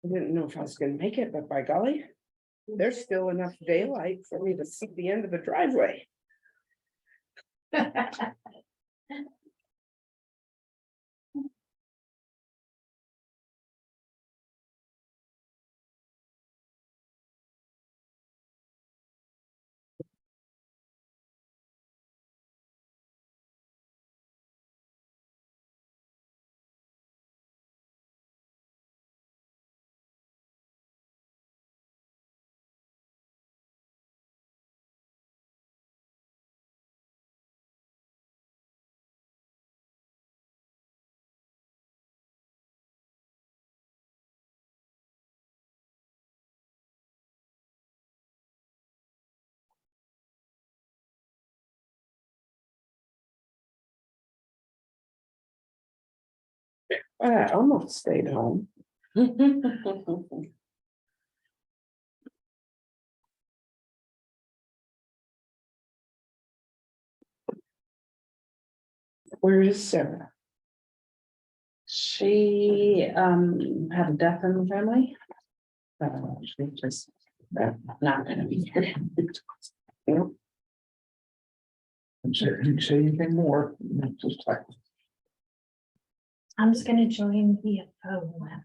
I didn't know if I was gonna make it, but by golly, there's still enough daylight for me to see the end of the driveway. I almost stayed home. Where is Sarah? She had a death in the family. She just not gonna be here. Nope. Didn't say anything more, just like. I'm just gonna join via phone.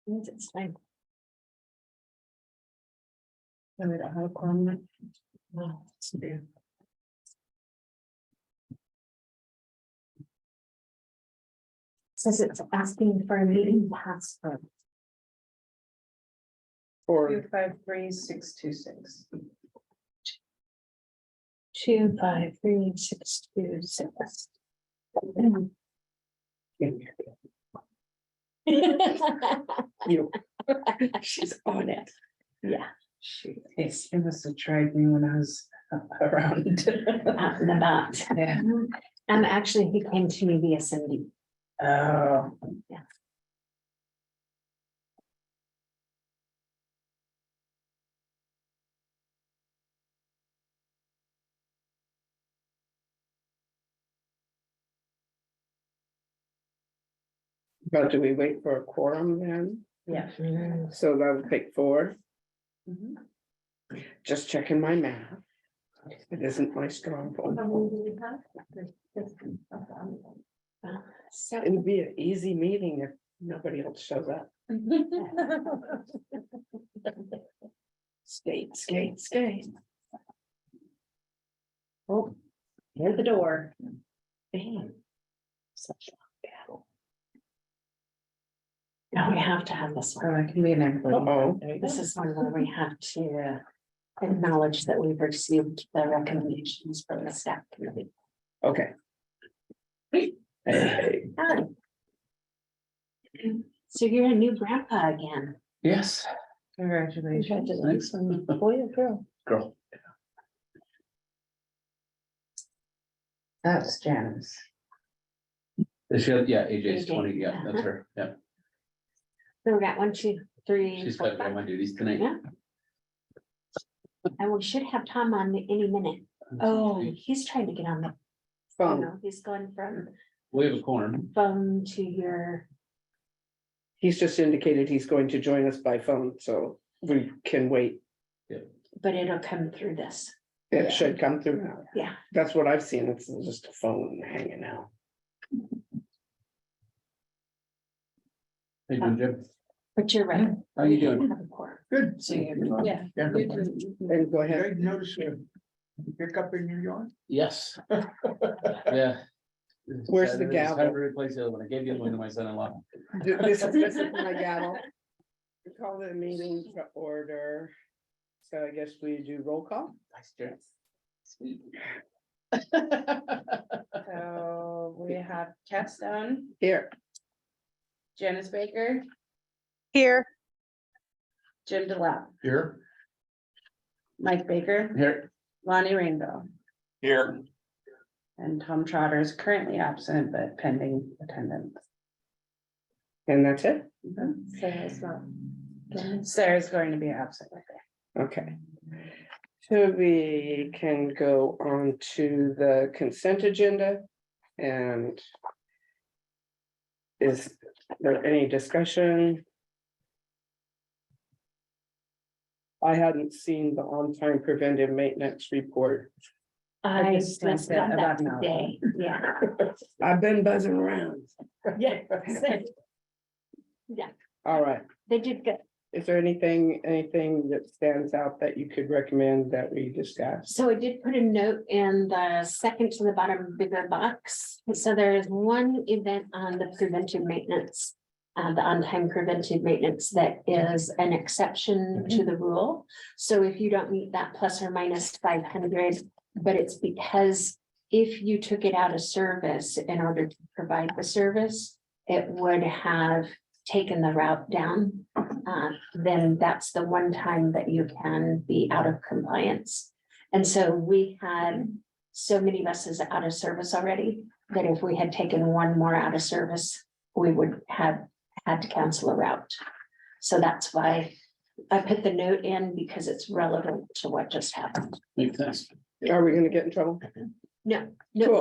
It's fine. We don't have a quorum. No, it's there. Says it's asking for a meeting password. Or 253-626. 253-626. you? She's on it. Yeah, He must have tried me when I was around. out and about. Yeah. Actually, he came to me via Cindy. Oh. But do we wait for a quorum then? Yeah. So that would take 4. Mhm. Just checking my math. It isn't my strong point. So It would be an easy meeting if nobody else shows up. Skate, skate, skate. Oh, near the door. Damn. such a battle. Now we have to have this Oh, one. that can be an include. Uh-oh. This is one where we have to acknowledge that we've received the recommendations from the staff committee. Okay. Hey, Hi. So you're a new grandpa again. Yes. Congratulations. Boy or girl? Girl. That's Janice. She had, yeah, AJ's AJ, 20, yeah, that's uh-huh. her, yeah. So we got 1, 2, 3. She's 4, got to go on 5. my duties tonight. Yeah. And we should have Tom on any minute. Oh, he's trying to get on the, oh phone. no, he's going from We have a quorum. phone to your, He's just indicated he's going to join us by phone, so we can wait. but it'll come through this. It should come through now. Yeah. That's what I've seen. It's just a phone hanging out. Hey, Jim. But you're right. How you doing? Have a quorum. Good. So you're- Yeah. And go ahead. notice a pickup in your yard? Yes. Yeah. Where's the It's gavel? time to replace the other one. I gave the other one to my son-in-law. This is my gavel. We call the meeting to order. So I guess we do roll call. Nice, Jim. Sweet. So we have Tess Stone, Here, Janice Baker, Here, Jim DeLapp, Here. Mike Baker, Here. Lonnie Rainbow, Here. And Tom Trotter is currently absent, but pending attendance. And that's it? Sarah's not. Sarah's going to be absent. Okay. So we can go on to the consent agenda and is there any discussion? I hadn't seen the on-time preventive maintenance report. I just just sent got it that about an hour ago. today, yeah. I've been buzzing around. Yeah. All right. They did good. Is there anything that stands out that you could recommend that we discuss? So I did put a note in the second to the bottom bigger box. So there is one event on the preventive maintenance. The on-time preventive maintenance that is an exception to the rule. So if you don't meet that plus or minus 500, but it's because if you took it out of service in order to provide the service, it would have taken the route down. Then that's the one time that you can be out of compliance. And so we had so many buses out of service already that if we had taken one more out of service, we would have had to cancel a route. So that's why I put the note in because it's relevant to what just happened. Makes sense. Are we gonna get in trouble? No, Cool.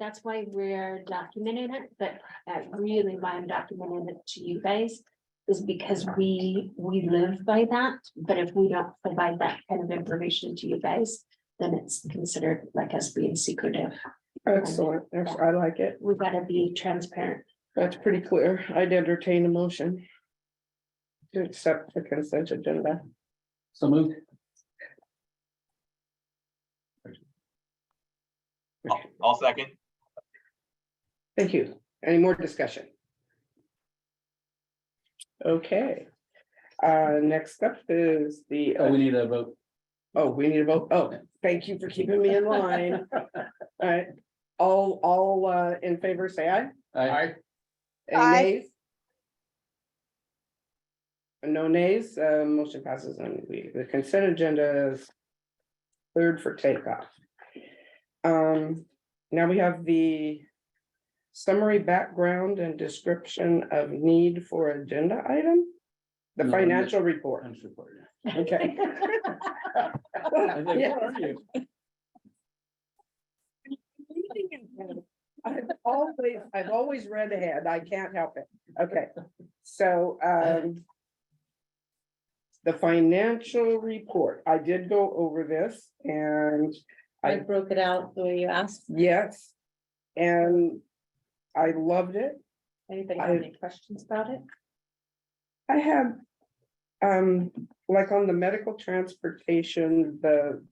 that's why we're documenting it, but really why I'm documenting it to you guys is because we live by that, but if we don't provide that kind of information to you guys, then it's considered like us being secretive. Excellent. I like it. We've got to be transparent. That's pretty clear. I'd entertain a motion to accept the consent agenda. So moved. I'll second. Thank you. Any more discussion? Okay. Next up is the, We need a vote. oh, we need a vote. Oh, thank you for keeping me in line. All right, all in favor, say aye. Aye. Any nays? No nays, motion passes and the consent agenda is cleared for takeoff. Now we have the summary background and description of need for agenda item. The No, financial report, Punch report. okay. I was like, Yeah. where are you? I've always read ahead. I can't help it. Okay, so, the financial report, I did go over this and I broke it out the way you asked. yes. And I loved it. Anybody have any questions about it? I have, like on the medical transportation, the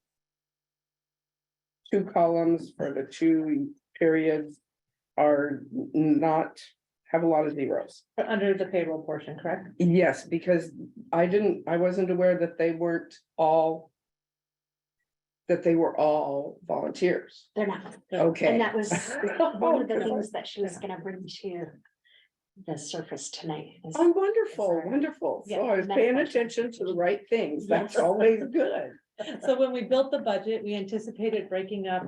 two columns for the two periods are not, have a lot of zeros. Under the payroll portion, correct? Yes, because I wasn't aware that they weren't all, that they were all volunteers. They're not. Okay. And that was one of the things that she was gonna bring to the surface tonight. is- Oh, wonderful, Sorry. wonderful. So Yeah, I was paying medical attention to the right things. That's Yes. always good. So when we built the budget, we anticipated breaking up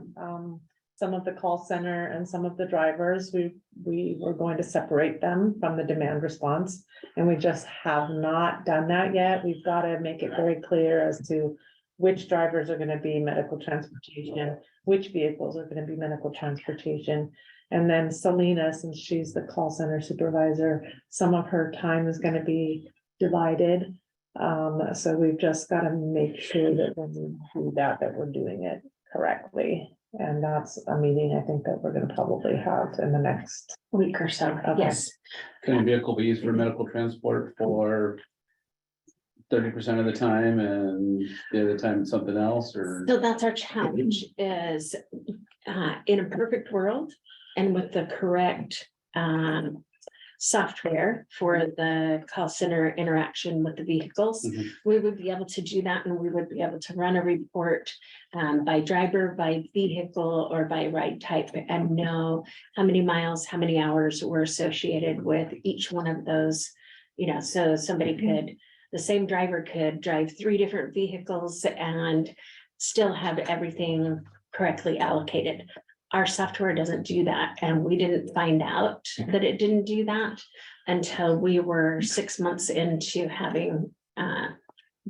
some of the call center and some of the drivers. We were going to separate them from the demand response. And we just have not done that yet. We've got to make it very clear as to which drivers are gonna be medical transportation, which vehicles are gonna be medical transportation. And then Selena, since she's the call center supervisor, some of her time is gonna be divided. So we've just gotta make sure that when we do that, that we're doing it correctly. And that's a meeting I think that we're gonna probably have in the next. Week or so, Okay. yes. Can a vehicle be used for medical transport for 30% of the time and the other time something else, or? So that's our challenge is, in a perfect world and with the correct, software for the call center interaction with the vehicles, Mhm. we would be able to do that and we would be able to run a report by driver, by vehicle, or by ride type and know how many miles, how many hours were associated with each one of those. You know, so somebody could, the same driver could drive 3 different vehicles and still have everything correctly allocated. our software doesn't do that, and we didn't find out that it didn't do that until we were 6 months into having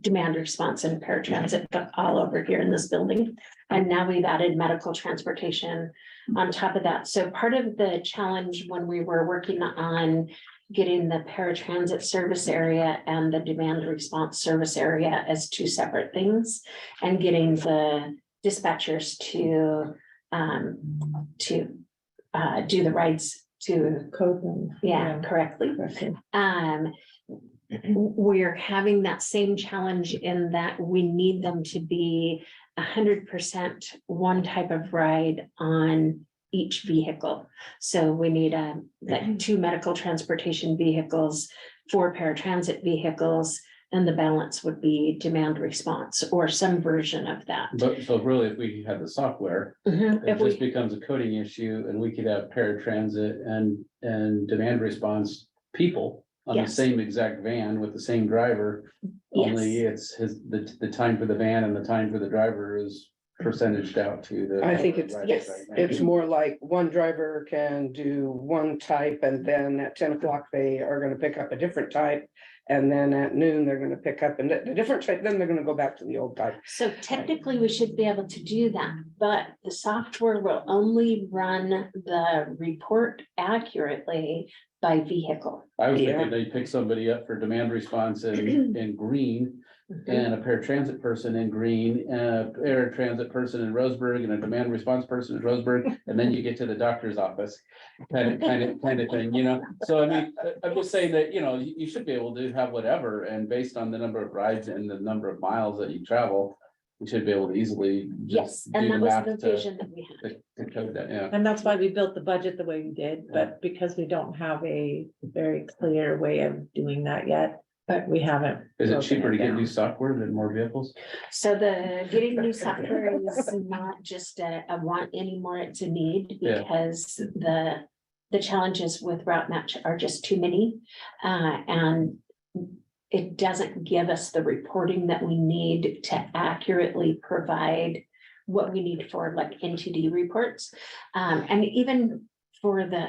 demand response and paratransit all over here in this building. And now we've added medical transportation on top of that. So part of the challenge when we were working on getting the paratransit service area and the demand response service area as two separate things, and getting the dispatchers to do the rides to, Code them. correctly. Okay. We're having that same challenge in that we need them to be 100% one type of ride on each vehicle. So we need like 2 medical transportation vehicles, 4 paratransit vehicles, and the balance would be demand response or some version of that. But so really, if we had the software, Mhm. it If we, just becomes a coding issue and we could have paratransit and demand response people on the Yes. same exact van with the same driver. Only yes, it's the time for the van and the time for the driver is percentaged out to the. I think it's- Right, yes. right, right. It's more like one driver can do one type and then at 10 o'clock, they are gonna pick up a different type. And then at noon, they're gonna pick up a different type, then they're gonna go back to the old type. so technically we should be able to do that, but the software will only run the report accurately by vehicle. I was Yeah. thinking they pick somebody up for demand response in Green and a paratransit person in Green, and a paratransit person in Roseburg and a demand response person in Roseburg, and then you get to the doctor's office. Kind of thing, you know? So I mean, I'm just saying that, you know, you should be able to have whatever, and based on the number of rides and the number of miles that you travel, you should be able to easily Yes, just do and the that was math the to vision that we had. to code that, yeah. And that's why we built the budget the way we did, but because we don't have a very clear way of doing that yet, but we haven't. Is it broken cheaper to get down. new software than more vehicles? So the getting new software is not just a want anymore, it's a need, Yeah. because the challenges with route match are just too many. And it doesn't give us the reporting that we need to accurately provide what we need for like NTD reports. And even for the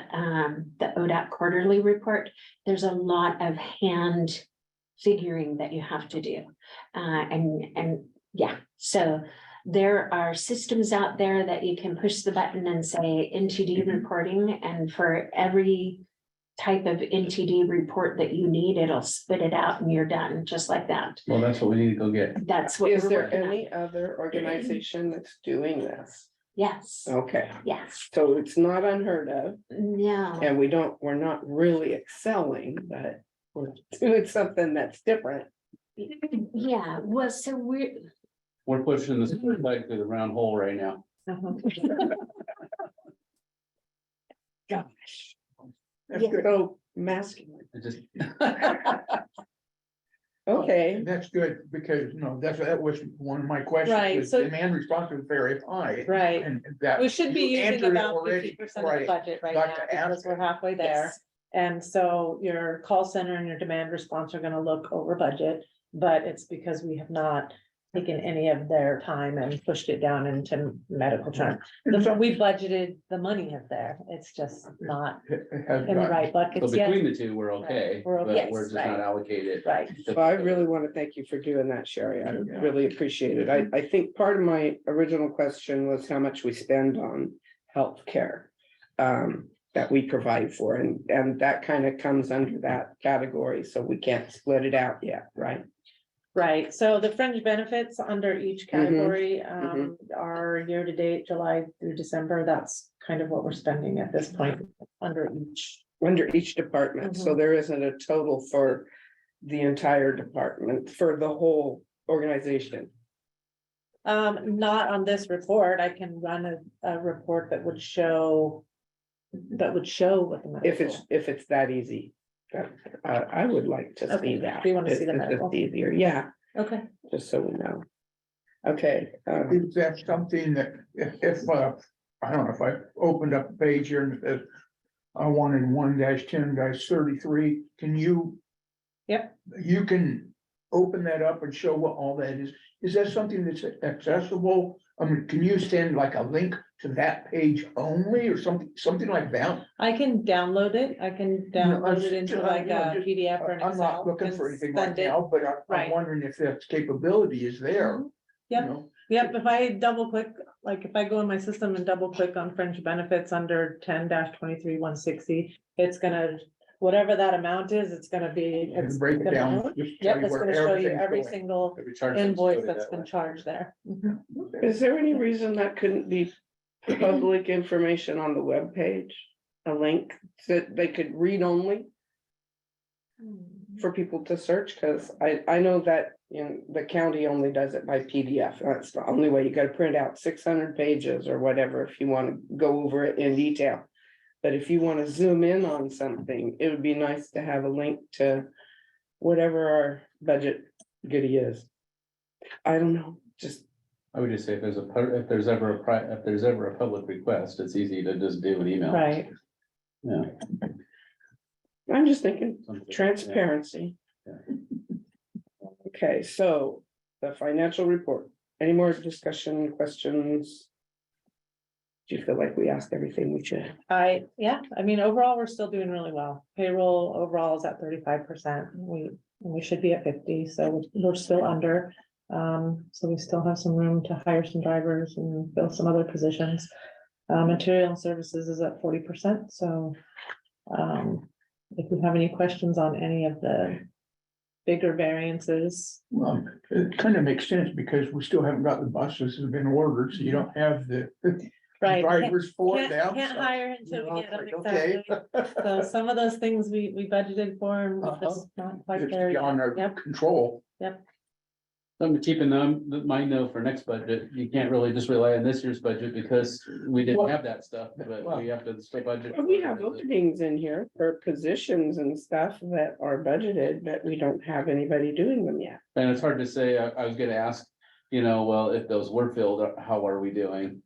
ODOT quarterly report, there's a lot of hand figuring that you have to do. And yeah, so there are systems out there that you can push the button and say NTD reporting, and for every type of NTD report that you need, it'll spit it out and you're done, just like that. Well, that's what we need to go get. That's what Is we're there working on. any other organization that's doing this? Yes, Okay, yes, so it's not unheard of, no, and we're not really excelling, but we're doing something that's different. yeah, well, so We're pushing this flag through the round hole right now. Gosh. Yeah. So masculine, It just, okay, And that's good, because, that was one of my questions. Right, was so- Demand response was very high. Right, And that. we should be you using answered it about already 50% of the before I budget right got now, to because ask we're it. halfway there. yes, And so your call center and your demand response are gonna look over budget, but it's because we have not taken any of their time and pushed it down into medical term. We budgeted, the money is there, it's just not It has in the gotten- right so buckets yet. between the two, we're okay, We're okay, but we're just right. not allocated. Right, so I really want to thank you for doing that, Sherry, I really appreciate it. I think part of my original question was how much we spend on healthcare. That we provide for, and that kind of comes under that category, so we can't split it out yet, right? right, so the fringe benefits under each category, are year to date, July through December, that's kind of what we're spending at this point under each. Under each department, so there isn't a total for the entire department, for the whole organization. Not on this report, I can run a report that would show. What the. If it's that easy. I would like to Okay, see that. do you wanna see the It's just medical? easier, yeah, Okay, just so we know. Okay, Is that something that if I don't know, if I opened up a page here and it says I wanted 1-10-33, can you? Yep. You can open that up and show what all that is that something that's accessible? I mean, can you send like a link to that page only or something like that? I can download it. I can download it into like a PDF or an I'm not Excel. looking and for anything right send it. now, but I'm Right. wondering if that capability is there. you Yep. know? Yep, if I double click, like if I go in my system and double click on fringe benefits under 10-23-160, it's gonna, whatever that amount is, it's gonna be. And it's break it gonna- down. just tell Yep, you it's where gonna show you everything's every going. single Every charge invoice included that's that been way. charged there. Mhm. Is there any reason that couldn't be public information on the webpage? A link that they could read only for people to search? Cause I know that, the county only does it by PDF. That's the only way. You gotta print out 600 pages or whatever if you wanna go over it in detail. But if you wanna zoom in on something, it would be nice to have a link to whatever our budget goodie is. I don't know, just, I would just say if there's ever a public request, it's easy to just do an email. Right, Yeah. I'm just thinking something, yeah. transparency. Yeah. Okay, so the financial report, any more discussion, questions? Do you feel like we asked everything we should? yeah, I mean, overall, we're still doing really well. Payroll overall is at 35%. We should be at 50, so we're still under. So we still have some room to hire some drivers and fill some other positions. Material and services is at 40%, so. If you have any questions on any of the bigger variances, Well, it kind of makes sense because we still haven't got the buses that have been ordered, so you don't have the right? drivers for Can't them. can't so, hire you until know, we it's get them, like, okay. exactly. So some of those things we budgeted for and we're just not quite It's there. beyond our Yet. Yep. control. Something to keep in mind though, for next budget, you can't really just rely on this year's budget because we didn't Well- have that stuff, but we have to still budget. Well, we for have it. openings in here for positions and stuff that are budgeted, but we don't have anybody doing them yet. And it's hard to say, I was gonna ask, well, if those were filled, how are we doing?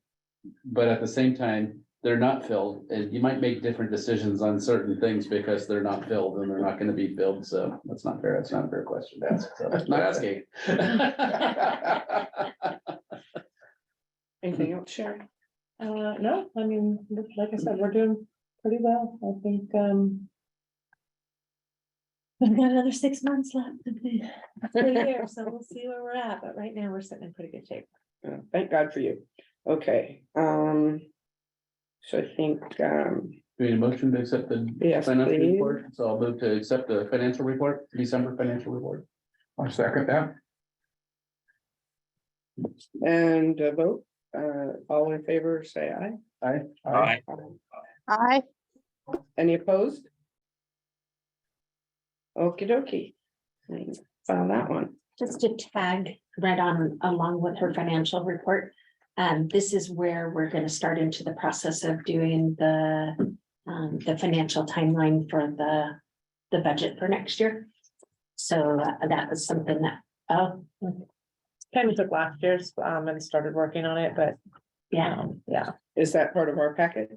But at the same time, they're not filled, and you might make different decisions on certain things because they're not filled and they're not gonna be filled, so that's not fair, that's not a fair question to ask, so I'm not asking. Anything else, Sharon? No, I mean, like I said, we're doing pretty well. I think, we've got another 6 months left of the year, so we'll see where we're at, but right now we're sitting in pretty good shape. Thank God for you. Okay, so I think, We need a motion to accept the yes, financial please. report, so I'll move to accept the financial report, December financial report. I second that. And vote, all in favor, say aye. Aye. Aye. Any opposed? Okey dokey. Found that one. Just to tag right on along with her financial report. This is where we're gonna start into the process of doing the financial timeline for the budget for next year. So that was something that, Kind of took last year's, and started working on it, but, yeah, yeah, Is that part of our packet?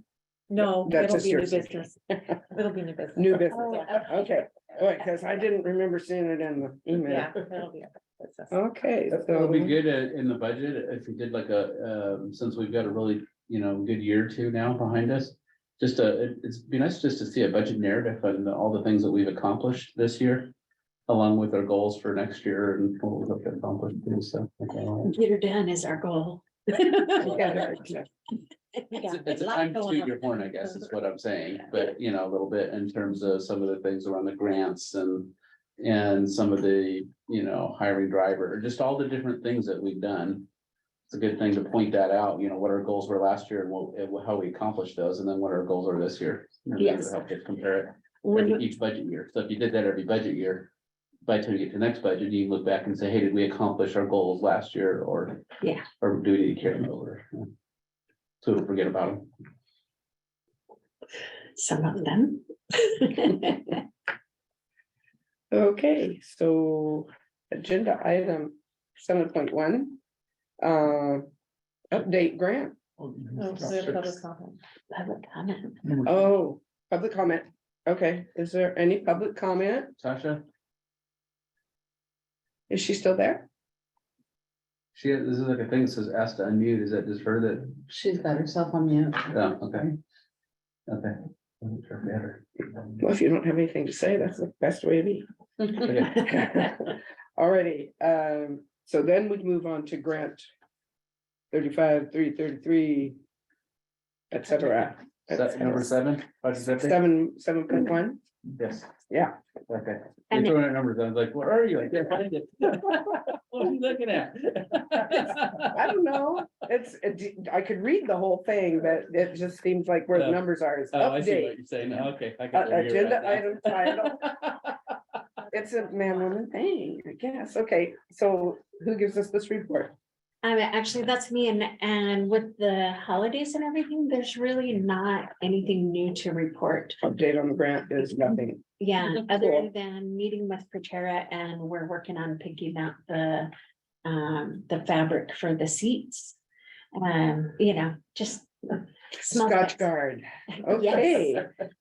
no, That's it'll just be new yours. business. It'll be new business. New business, Oh, okay, all right, because I didn't remember seeing it in the email. Yeah. It'll be new business. Okay, It'll be so, good in the budget if we did like since we've got a really, good year or two now behind us. Just it'd be nice just to see a budget narrative and all the things that we've accomplished this year. Along with our goals for next year and what we hope to accomplish too, so. get her done is our goal. yeah, It's a time to toot your horn, I guess, is what I'm saying, but a little bit in terms of some of the things around the grants and some of the, hiring driver, just all the different things that we've done. It's a good thing to point that out, what our goals were last year and how we accomplished those, and then what our goals are this year. And then Yes. to help you compare it When, each budget year. So if you did that every budget year, by the time you get to the next budget, you can look back and say, hey, did we accomplish our goals last year or? Yeah. Or do we need to carry them over? So we forget about them. some of them. okay, so agenda item 7.1. Update grant, Oh, so we have public comment. Public comment. oh, public comment, okay, is there any public comment? Sasha? Is she still there? This is like a thing that says ask to unmute. Is that just her that? She's got herself on mute. Oh, okay. Okay. Wasn't sure if we had her. Well, if you don't have anything to say, that's the best way to be. Alrighty, so then we move on to grant 35, 333, et cetera. Number 7, budget update? 7.1, Yes. yeah. Okay. And You're throwing out numbers. I was like, where are you? I can't find it. What are you looking at? I don't know, I could read the whole thing, but it just seems like where the numbers are is Oh, I see update. what you're saying. Okay. I got where you're Agenda at now. item title. It's a man-woman thing, I guess. Okay, so who gives us this report? Actually, that's me, and with the holidays and everything, there's really not anything new to report. Update on the grant is nothing. Yeah, other Cool. than meeting with Proterra, and we're working on picking out the fabric for the seats. Just. small Scotch bits. Guard, Yes,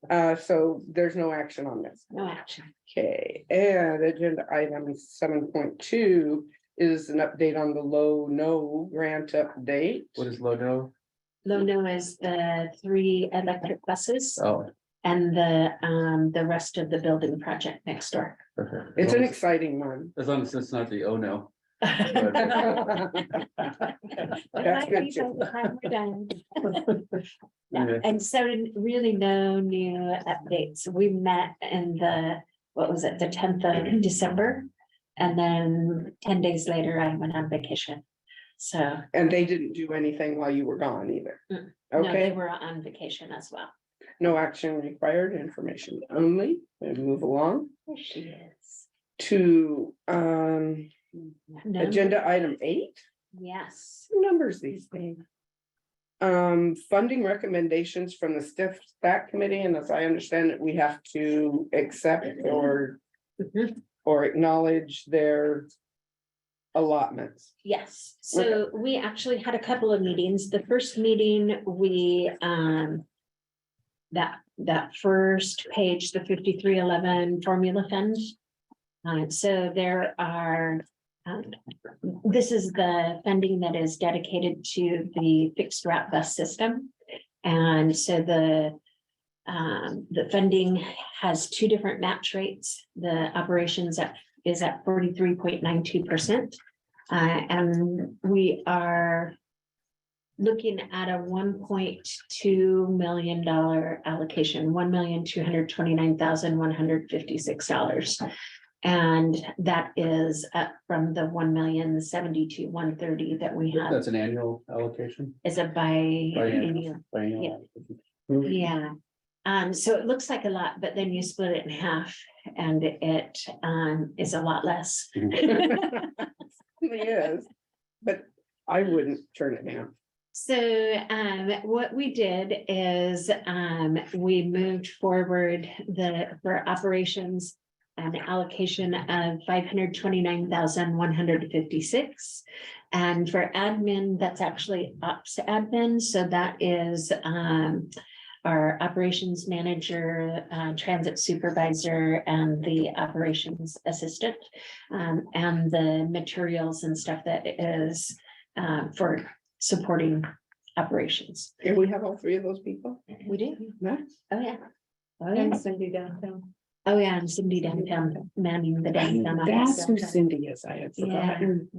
okay, so there's no action on this. no action. Okay, and agenda item 7.2 is an update on the low no grant update. What is logo? Lono is the 3 electric buses Oh, and the rest of the building project next door. perfect. It's an exciting one. As long as it's not the oh no. That's good too. Yeah, and so really no new updates. We met in the 10th of December. And then 10 days later, I went on vacation. So, And they didn't do anything while you were gone either. no, they Okay, were on vacation as well. no action required, information only, and move along There she is. to No, agenda item 8. yes. Numbers these days. Funding recommendations from the stiff stack committee, and as I understand it, we have to accept or acknowledge their allotments. Yes, so we actually had a couple of meetings. The first meeting, we, that first page, the 5311 formula fund. So there are, this is the funding that is dedicated to the fixed route bus system. And so the funding has 2 different match rates. The operations is at 43.92%. And we are looking at a $1.2 million allocation, $1,229,156. And that is up from the 1,072,130 that we have That's an annual allocation. is a biennial. Biennial. Yeah, so it looks like a lot, but then you split it in half and it is a lot less. It is, but I wouldn't turn it down. So what we did is we moved forward for operations an allocation of 529,156. And for admin, that's actually ops admin. So that is our operations manager, transit supervisor, and the operations assistant, and the materials and stuff that is for supporting operations. And we have all 3 of those people. We do. Nice. Oh, yeah. And Cindy downtown. Oh, yeah, and Cindy downtown, manning the downtown office. That's who Cindy is. I had forgotten.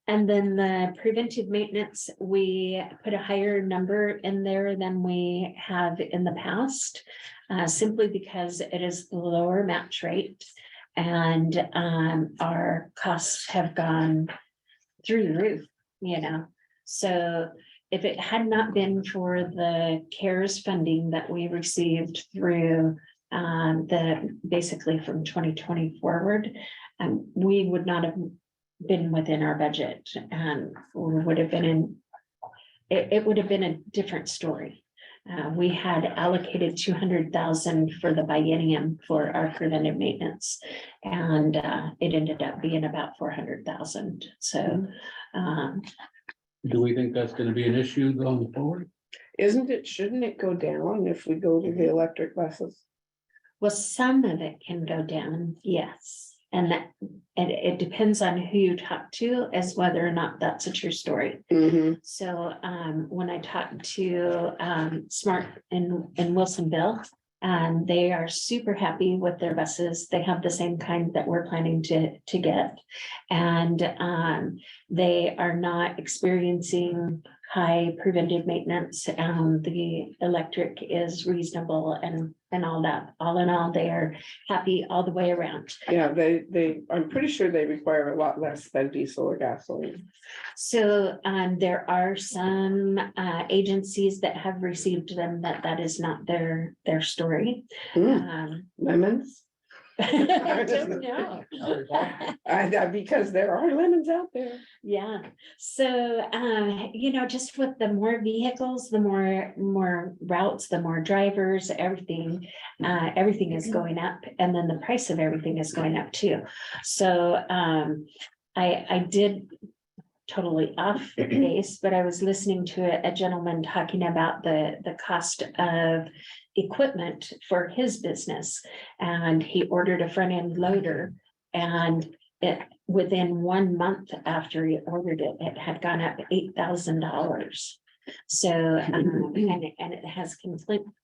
And then the preventive maintenance, we put a higher number in there than we have in the past. Simply because it is the lower match rate. And our costs have gone through the roof, So if it had not been for the CARES funding that we received through basically from 2020 forward, we would not have been within our budget, and we would have been it would have been a different story. We had allocated 200,000 for the biennium for our preventive maintenance, and it ended up being about 400,000. So Do we think that's gonna be an issue going forward? Shouldn't it go down if we go to the electric buses? well, some of it can go down, yes. And that, and it depends on who you talk to as whether or not that's a true story. Mhm. So when I talked to Smart in Wilsonville, they are super happy with their buses. They have the same kind that we're planning to get. And they are not experiencing high preventive maintenance. The electric is reasonable and all that. All in all, they are happy all the way around. Yeah, I'm pretty sure they require a lot less than diesel or gasoline. So there are some agencies that have received them that is not their story. Mm, Lemons? I don't know. Because there are lemons out there. Yeah, so just with the more vehicles, the more routes, the more drivers, everything is going up, and then the price of everything is going up too. So I did totally off base, but I was listening to a gentleman talking about the cost of equipment for his business, and he ordered a front end loader, and it within 1 month after he ordered it, it had gone up $8,000. So and it has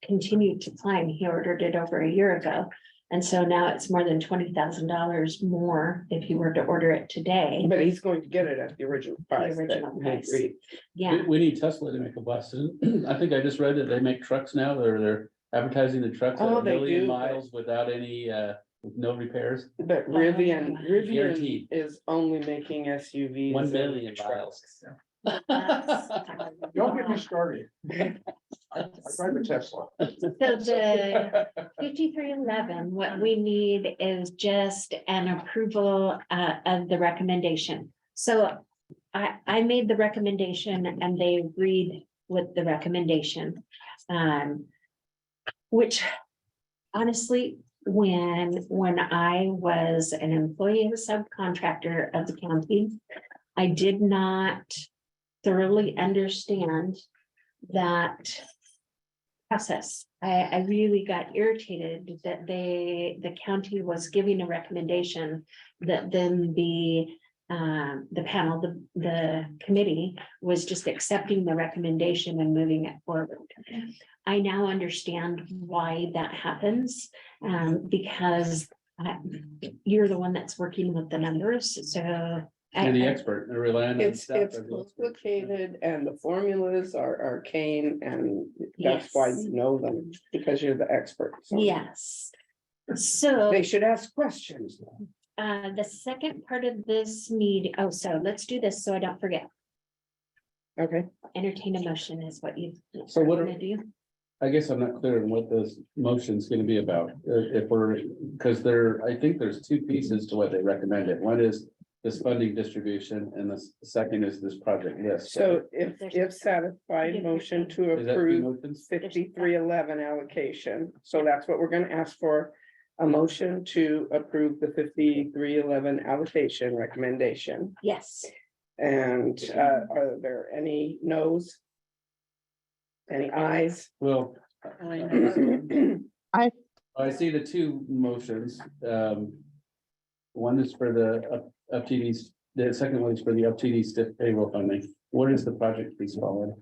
continued to climb. He ordered it over a year ago. And so now it's more than $20,000 more if you were to order it today. But he's going to get it at the original price. that original we price. agreed. Yeah, We need Tesla to make a bus. I think I just read that they make trucks now, they're advertising the trucks at Oh, a they million do. miles without any, with no repairs. But Rivian Guaranteed. is only making SUVs. 1 and million trucks. Don't get me started. I drive a Tesla. so the 5311, what we need is just an approval of the recommendation. So I made the recommendation and they agreed with the recommendation. Which honestly, when I was an employee of a subcontractor of the county, I did not thoroughly understand that process. I really got irritated that the county was giving a recommendation that then the panel, the committee was just accepting the recommendation and moving it forward. I now understand why that happens, because you're the one that's working with the numbers, so. You're the expert, they're relying on It's stuff. complicated and the formulas are arcane and that's why Yes. you know them, because you're the expert. So Yes. So. They should ask questions. The second part of this meeting, so let's do this so I don't forget. Okay, Entertain a motion is what you. So what are- gonna do. I guess I'm not clear on what this motion's gonna be about, if we're, because I think there's two pieces to what they recommended. One is this funding distribution, and the second is this project list. so if satisfied, motion to Is that two approve motions? 5311 allocation. So that's what we're gonna ask for. A motion to approve the 5311 allocation recommendation. Yes, And are there any no's? Any ayes? Well, I see the two motions. One is for the FTDs, the second one is for the FTD stiff payroll funding. What is the project piece following?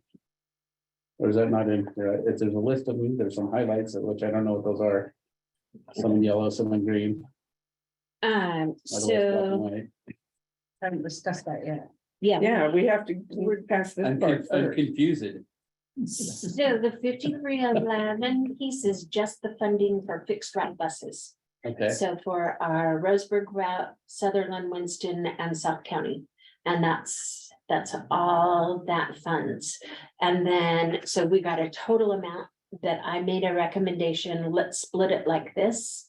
Or is that not in, if there's a list of them, there's some highlights of which I don't know what those are. Some in yellow, some in green. otherwise black and so, white. Haven't discussed that yet. yeah. Yeah, we have to, we're past this part I'm first. confused. So the 5311 piece is just the funding for fixed route buses. Okay, So for our Roseburg route, Sutherland, Winston and South County. And that's all that funds. And then, so we got a total amount that I made a recommendation, let's split it like this.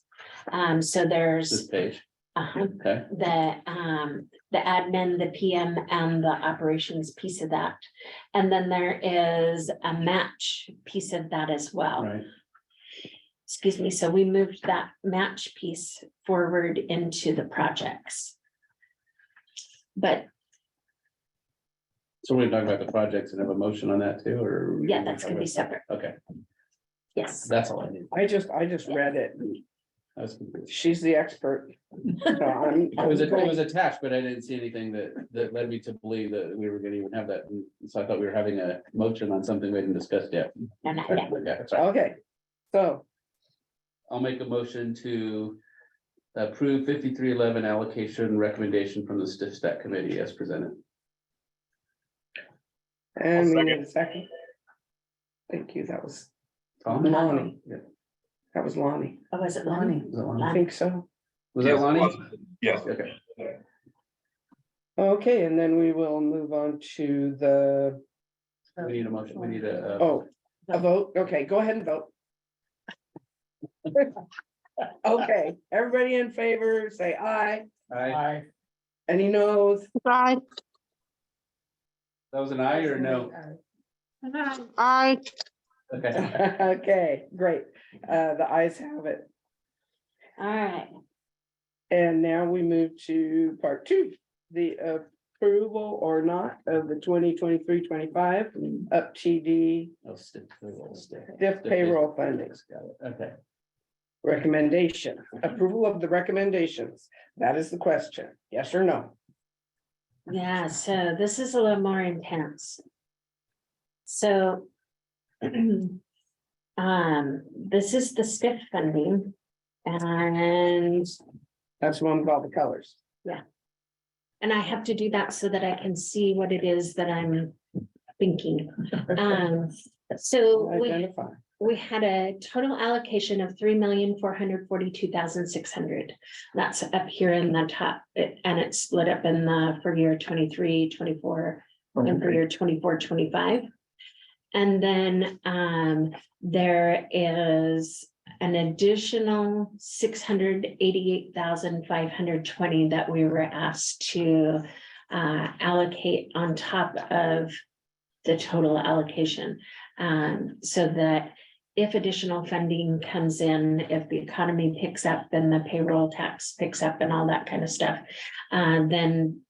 So this there's page, okay, the admin, the PM and the operations piece of that. And then there is a match piece of that as well. right. Excuse me, so we moved that match piece forward into the projects. But So we're talking about the projects and have a motion on that too, or? yeah, that's gonna be separate. Okay, Yes, that's all I need. I just read it. I was confused. She's the expert. So I'm- It was attached, but I didn't see anything that led me to believe that we were gonna even have that. And so I thought we were having a motion on something we hadn't discussed yet. No, not Okay, yet. that's right. Okay, so I'll make a motion to approve 5311 allocation recommendation from the Stiff Stack Committee as presented. and we I'll need a second. Thank you, that was Tom? Lonnie. Yeah. That was Lonnie. Oh, was it Lonnie? Was that Lonnie? I think so. Was that Lonnie? Yes. Okay. Okay, and then we will move on to the, We need a motion. We need a, a vote. Okay, go ahead and vote. Okay, everybody in favor, say aye. aye. Any noes? That was an aye or no? Aye. Okay. Okay, great. The ayes have it. All right, And now we move to part two, the approval or not of the 2023-25 up TD Oh, stiff payroll, stiff. stiff payroll funding. Got it. Okay. Recommendation, approval of the recommendations. That is the question. Yes or no? yeah, so this is a little more intense. So. This is the STIF funding. And That's one with all the colors. And I have to do that so that I can see what it is that I'm thinking. So Identify. we had a total allocation of 3,442,600. That's up here in the top, and it's split up in the for year 23, 24, and for year 24, 25. And then there is an additional 688,520 that we were asked to allocate on top of the total allocation. So that if additional funding comes in, if the economy picks up, then the payroll tax picks up and all that kind of stuff. Then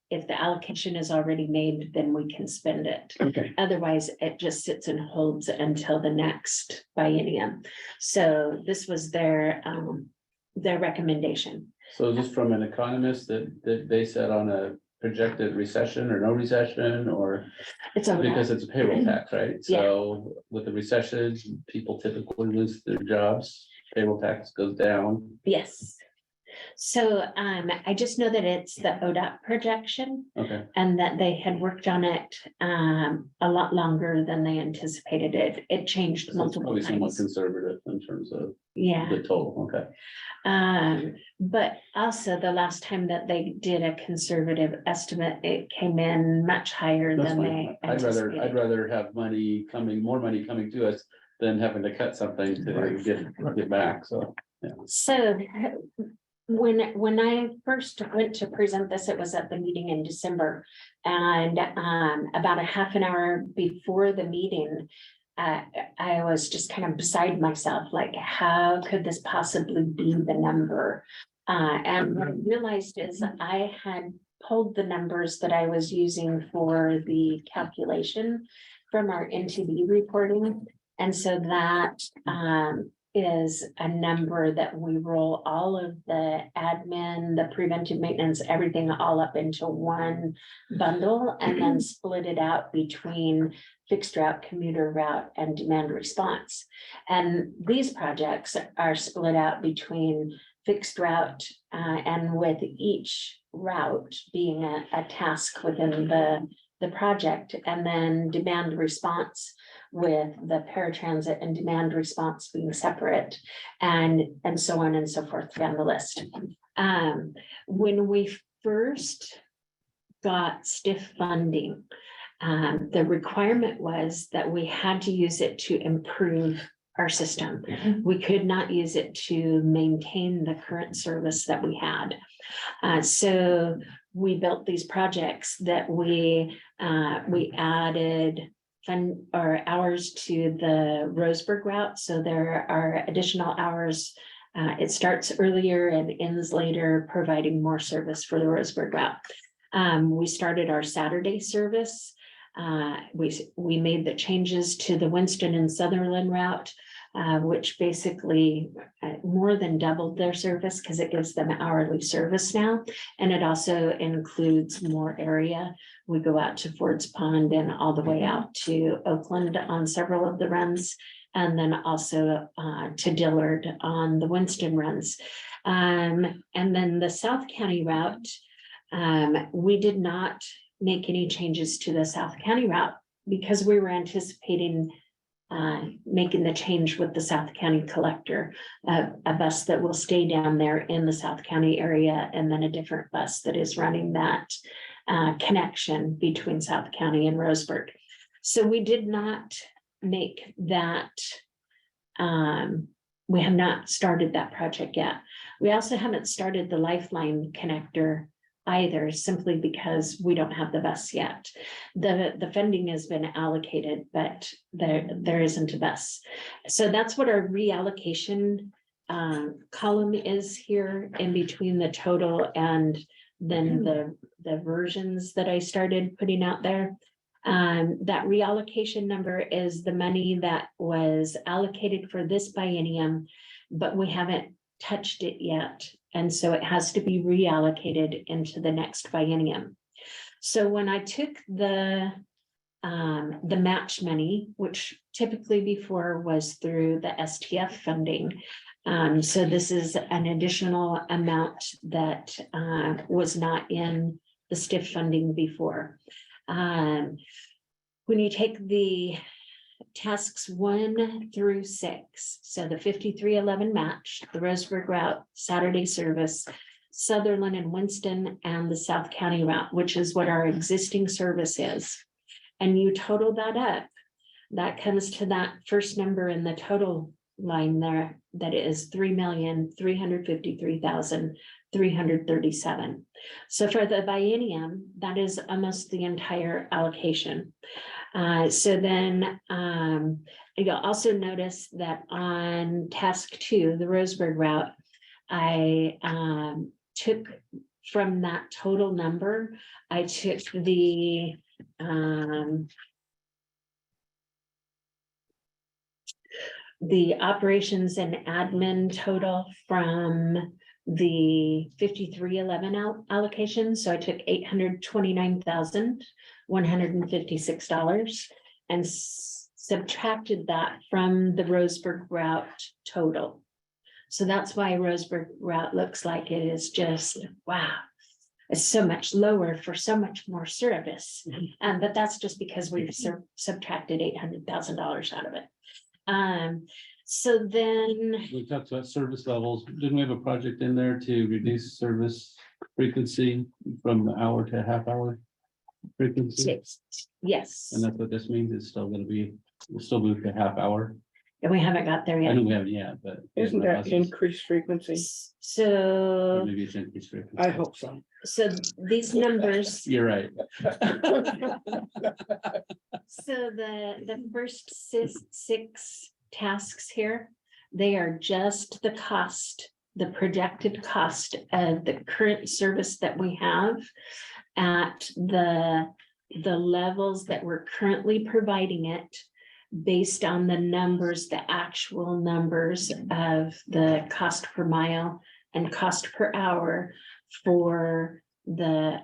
if the allocation is already made, then we can spend it. Okay, Otherwise, it just sits and holds until the next biennium. So this was their recommendation. So is this from an economist that they said on a projected recession or no recession or It's over. because it's a payroll tax, right? Yeah. So with the recession, people typically lose their jobs, payroll tax goes down. Yes. So I just know that it's the ODOT projection Okay, and that they had worked on it a lot longer than they anticipated it. It changed so it's multiple probably somewhat times. conservative in terms of Yeah. the total, okay. But also the last time that they did a conservative estimate, it came in much higher That's than fine. they I'd anticipated. rather have more money coming to us than having to cut something to get back, so. So when I first went to present this, it was at the meeting in December. And about a half an hour before the meeting, I was just kind of beside myself, like, how could this possibly be the number? And what I realized is I had pulled the numbers that I was using for the calculation from our NTB reporting. And so that is a number that we roll all of the admin, the preventive maintenance, everything all up into one bundle and then split it out between fixed route, commuter route, and demand response. And these projects are split out between fixed route and with each route being a task within the project, and then demand response with the paratransit and demand response being separate, and so on and so forth down the list. When we first got STIF funding, the requirement was that we had to use it to improve our system. We could not use it to maintain the current service that we had. So we built these projects that we added fund or hours to the Roseburg route. So there are additional hours. It starts earlier and ends later, providing more service for the Roseburg route. We started our Saturday service. We made the changes to the Winston and Sutherland route, which basically more than doubled their service because it gives them hourly service now. And it also includes more area. We go out to Ford's Pond and all the way out to Oakland on several of the runs. And then also to Dillard on the Winston runs. And then the South County route, we did not make any changes to the South County route because we were anticipating making the change with the South County collector, a bus that will stay down there in the South County area, and then a different bus that is running that connection between South County and Roseburg. So we did not make that. We have not started that project yet. We also haven't started the Lifeline connector either, simply because we don't have the bus yet. The funding has been allocated, but there isn't a bus. So that's what our reallocation column is here in between the total and then the versions that I started putting out there. That reallocation number is the money that was allocated for this biennium, but we haven't touched it yet. And so it has to be reallocated into the next biennium. So when I took the match money, which typically before was through the STF funding. So this is an additional amount that was not in the STIF funding before. When you take the tasks 1 through 6, so the 5311 match, the Roseburg route, Saturday service, Sutherland and Winston, and the South County route, which is what our existing service is. And you total that up, that comes to that first number in the total line there, that is $3,353,337. So for the biennium, that is almost the entire allocation. So then you'll also notice that on task 2, the Roseburg route, I took from that total number, I took the operations and admin total from the 5311 allocation. So I took $829,156 and subtracted that from the Roseburg route total. So that's why Roseburg route looks like it is just, wow, it's so much lower for so much more service. But that's just because we've subtracted $800,000 out of it. So then We talked about service levels. Didn't we have a project in there to reduce service frequency from hour to half hour frequency? yes, And that's what this means. It's still gonna be, we'll still move to half hour. and we haven't got there I yet. know we haven't yet, but. Isn't that increased frequency? Or So, maybe it's increased frequency. I hope so. so these numbers, You're right. so the first 6 tasks here, they are just the cost, the projected cost of the current service that we have at the levels that we're currently providing it, based on the numbers, the actual numbers of the cost per mile and cost per hour for the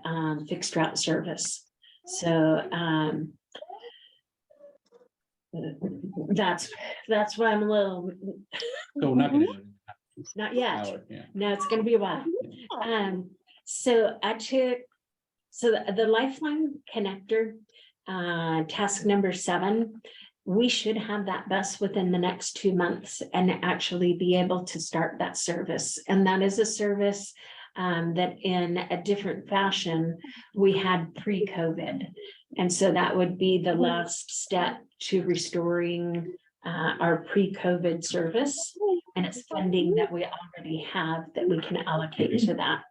fixed route service. So that's why I'm a little, So we're not gonna. do not an yet. hour, yeah. No, it's gonna be a while. So I took, so the Lifeline connector, task number 7, we should have that bus within the next 2 months and actually be able to start that service. And that is a service that in a different fashion, we had pre-COVID. And so that would be the last step to restoring our pre-COVID service. And it's funding that we already have that we can allocate to that.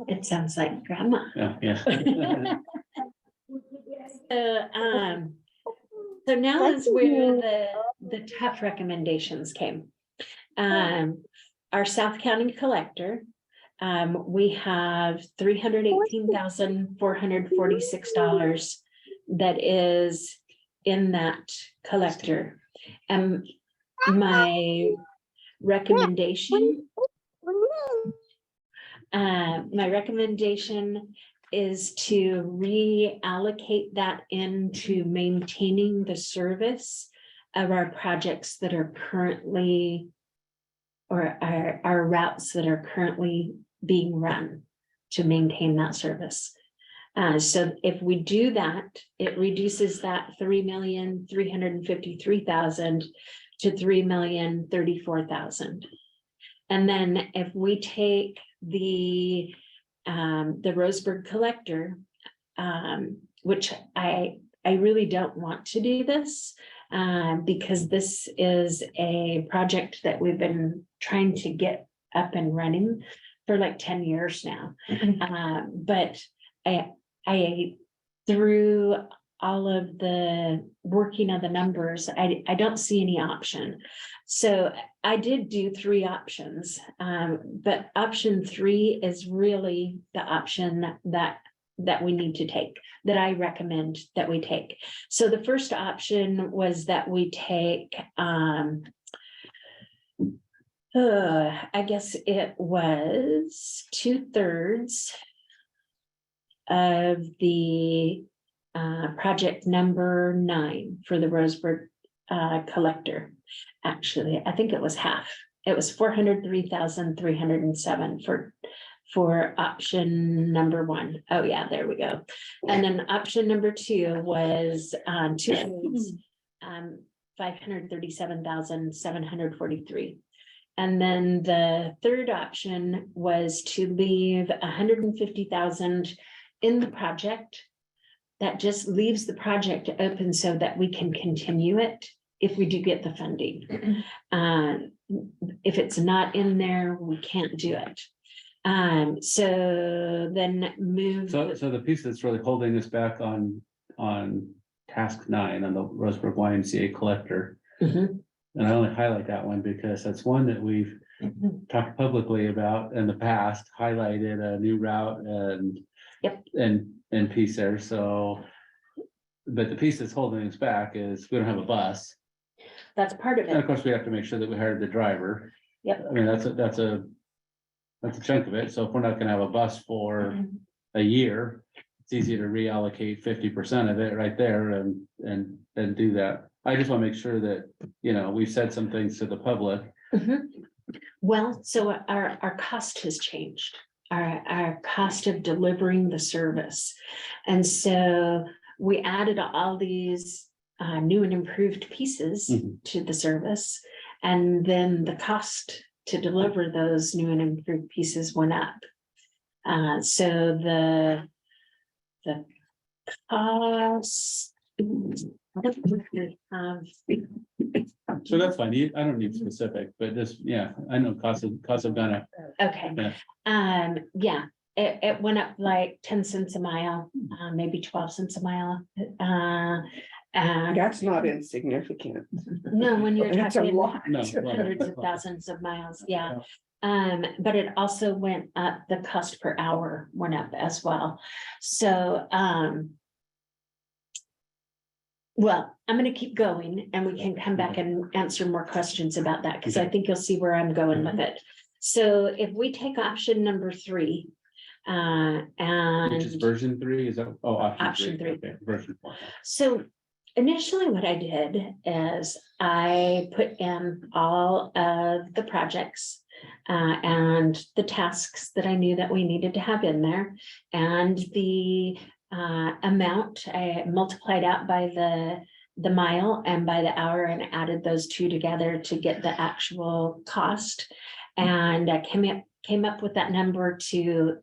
It sounds like grandma. Yeah. So now is where the tough recommendations came. Our South County collector, we have $318,446 that is in that collector. And my recommendation is to reallocate that into maintaining the service of our projects that are currently, or our routes that are currently being run, to maintain that service. So if we do that, it reduces that 3,353,000 to 3,034,000. And then if we take the Roseburg collector, which I really don't want to do this, because this is a project that we've been trying to get up and running for like 10 years now. But I through all of the working of the numbers, I don't see any option. So I did do 3 options, but option 3 is really the option that we need to take, that I recommend that we take. So the first option was that we take, I guess it was 2/3 of the project number 9 for the Roseburg collector. Actually, I think it was half. It was 403,307 for option number 1. Oh yeah, there we go. And then option number 2 was 2/3, 537,743. And then the third option was to leave 150,000 in the project. That just leaves the project open so that we can continue it if we do get the funding. If it's not in there, we can't do it. So then move. So the piece that's really holding us back on task 9 on the Roseburg YMCA collector. Mhm. And I only highlight that one because that's one that we've talked publicly about in the past, highlighted a new route and. Yep. And piece there, so. But the piece that's holding us back is we don't have a bus. That's part of And of it. course, we have to make sure that we hired the driver. Yep. I mean, that's a chunk of it. So if we're not gonna have a bus for a year, it's easy to reallocate 50% of it right there and do that. I just wanna make sure that, we've said some things to the public. Mhm. Well, so our cost has changed, our cost of delivering the service. And so we added all these new and improved pieces Mhm. to the service. And then the cost to deliver those new and improved pieces went up. So the cost. So that's fine. I don't need specific, but just, I know costs have gone up. Okay, yeah, it went up like 10 cents a mile, maybe 12 cents a mile. That's not insignificant. No, when you're That's a talking lot. No. hundreds of thousands of miles, yeah. But it also went up, the cost per hour went up as well. So, well, I'm gonna keep going and we can come back and answer more questions about that, because I think you'll see where I'm going with it. So if we take option number 3, Which is and version 3, is that, option Option 3, three. okay, version 4. so initially what I did is I put in all of the projects and the tasks that I knew that we needed to have in there, and the amount I multiplied out by the mile and by the hour and added those two together to get the actual cost. And I came up with that number to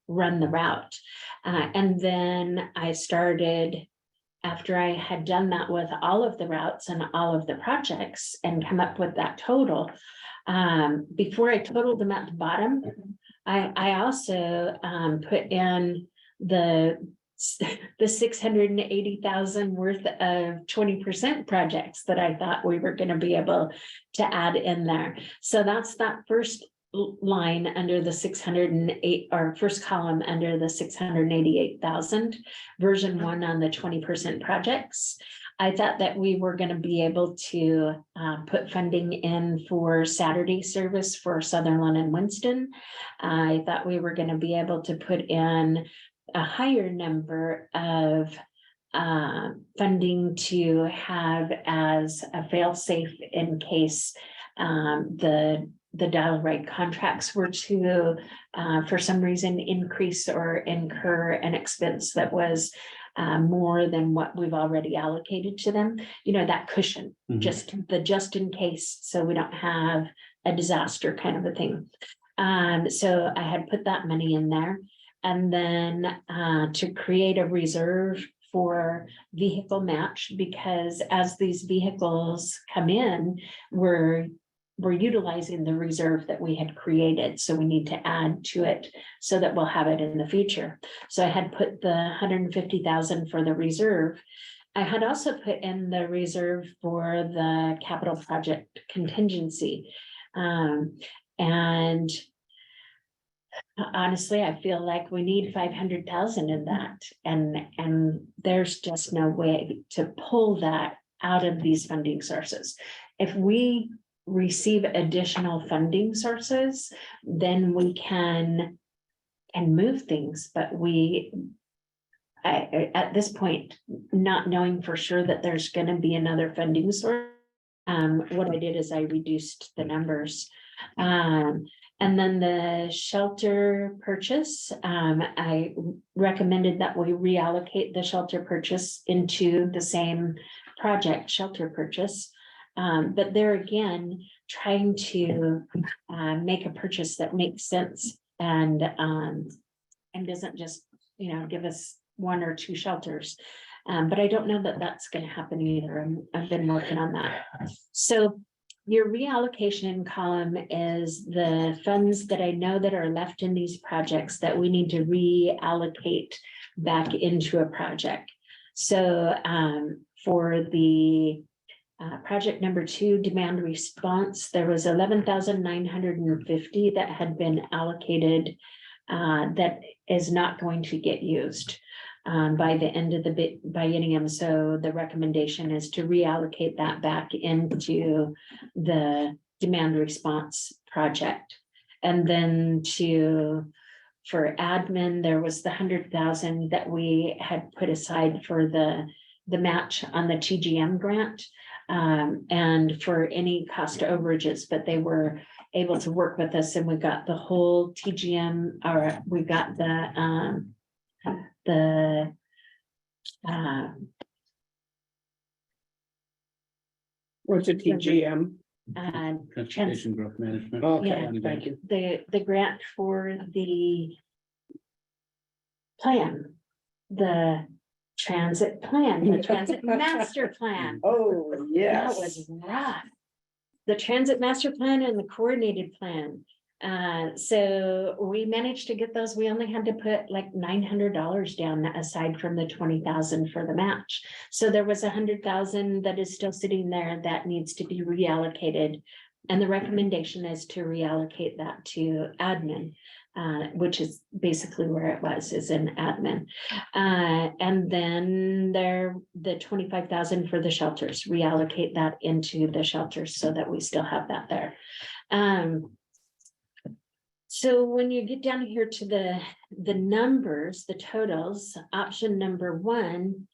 run the route. And then I started, after I had done that with all of the routes and all of the projects and come up with that total, before I totaled them at the bottom, I also put in the 680,000 worth of 20% projects that I thought we were going to be able to add in there. So that's that first line under the 608, or first column under the 688,000, version 1 on the 20% projects. I thought that we were going to be able to put funding in for Saturday service for Sutherland and Winston. I thought we were going to be able to put in a higher number of funding to have as a fail-safe in case the dial rate contracts were to for some reason increase or incur an expense that was more than what we've already allocated to them, you know, that cushion, Mhm. just in case, so we don't have a disaster kind of a thing. So I had put that money in there, and then to create a reserve for vehicle match, because as these vehicles come in, we're utilizing the reserve that we had created, so we need to add to it so that we'll have it in the future. So I had put the 150,000 for the reserve. I had also put in the reserve for the capital project contingency. And honestly, I feel like we need 500,000 in that, and there's just no way to pull that out of these funding sources. If we receive additional funding sources, then we can move things, but at this point, not knowing for sure that there's going to be another funding source, what I did is I reduced the numbers. And then the shelter purchase, I recommended that we reallocate the shelter purchase into the same project shelter purchase. But there again, trying to make a purchase that makes sense and doesn't just, you know, give us 1 or 2 shelters. But I don't know that that's going to happen either. I've been working on that. So your reallocation column is the funds that I know that are left in these projects that we need to reallocate back into a project. So for the project number 2, demand response, there was 11,950 that had been allocated that is not going to get used by the end of the biennium. So the recommendation is to reallocate that back into the demand response project. And then for admin, there was the 100,000 that we had put aside for the match on the TGM grant. And for any cost overages, but they were able to work with us, and we got the whole TGM, or we got What's a TGM? Transportation growth management. Okay, Yeah. thank you. the grant for the plan, the transit plan, the transit master plan. Oh, That yes. was rough. The transit master plan and the coordinated plan. So we managed to get those. We only had to put like $900 down aside from the 20,000 for the match. So there was 100,000 that is still sitting there that needs to be reallocated. And the recommendation is to reallocate that to admin, which is basically where it was, is in admin. And then the 25,000 for the shelters, reallocate that into the shelters so that we still have that there. So when you get down here to the numbers, the totals, option number 1,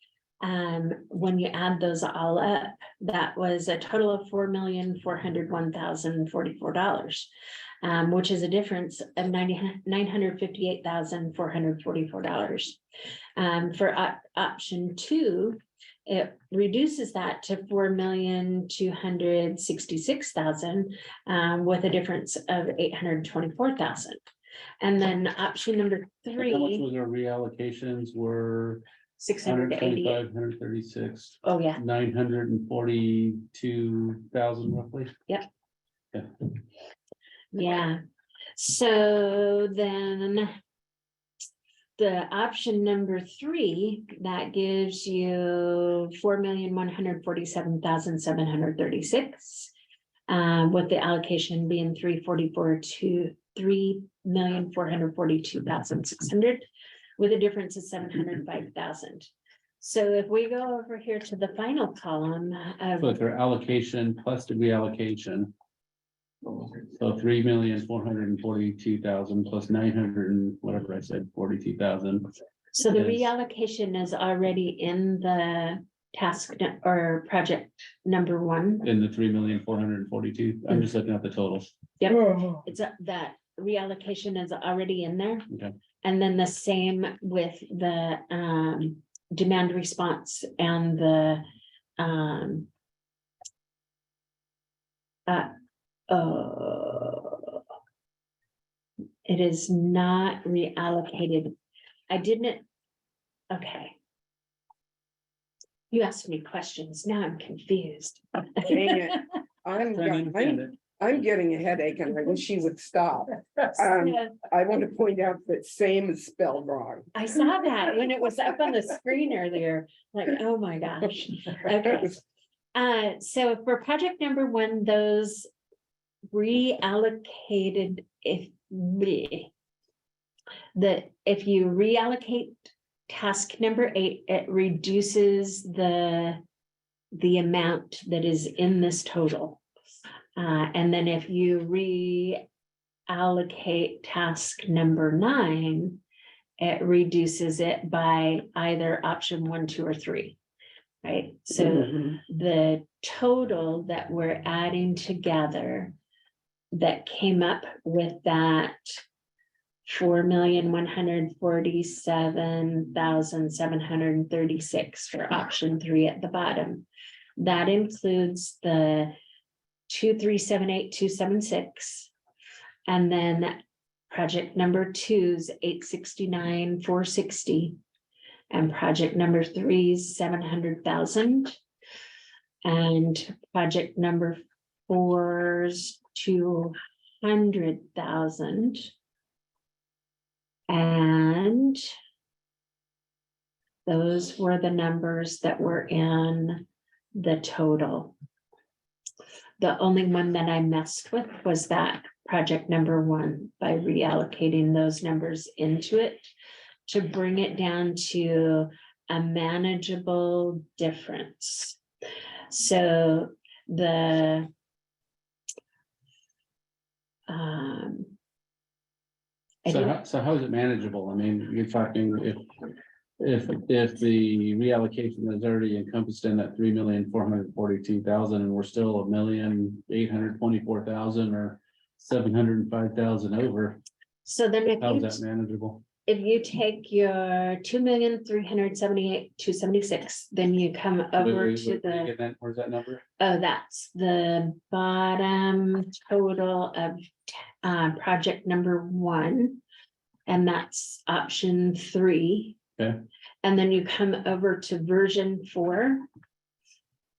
when you add those all up, that was a total of $4,401,044, which is a difference of $958,444. For option 2, it reduces that to $4,266,000, with a difference of $824,000. And then option number How much 3, was our reallocations were 688. 136, Oh, yeah. 942,000 roughly. Yeah, so then the option number 3, that gives you 4,147,736. With the allocation being 344 to 3,442,600, with a difference of 705,000. So if we go over here to the final column So of, it's their allocation plus the reallocation. So 3,442,000 plus 900 and whatever I said, 42,000. so the Yes. reallocation is already in the or project number 1. In the 3,442. I'm just looking at the totals. Yep, it's that reallocation is already in there. Okay. And then the same with the demand response and the it is not reallocated. I didn't, okay. You asked me questions, now I'm confused. Dang it. I'm getting a headache and I wish she would stop. I want to point out that same is spelled wrong. I saw that when it was up on the screen earlier, like, oh my gosh. Okay. So for project number 1, those reallocated, if you reallocate task number 8, it reduces the amount that is in this total. And then if you reallocate task number 9, it reduces it by either option 1, 2, or 3. Right, so the total that we're adding together that came up with that 4,147,736 for option 3 at the bottom. That includes the 2,378,276, and then project number 2's 869,460, and project number 3's 700,000, and project number 4's 200,000. And those were the numbers that were in the total. The only one that I messed with was that project number 1 by reallocating those numbers into it to bring it down to a manageable difference. So the So how is it manageable? I mean, you're talking if the reallocation is already encompassed in that 3,442,000 and we're still 1,824,000 or 705,000 over, so then how is that manageable? if you take your 2,378,276, then you come over Wait, to where you the, get that? Where's that number? oh, that's the bottom total of project number 1. And that's option 3. Okay. And then you come over to version 4.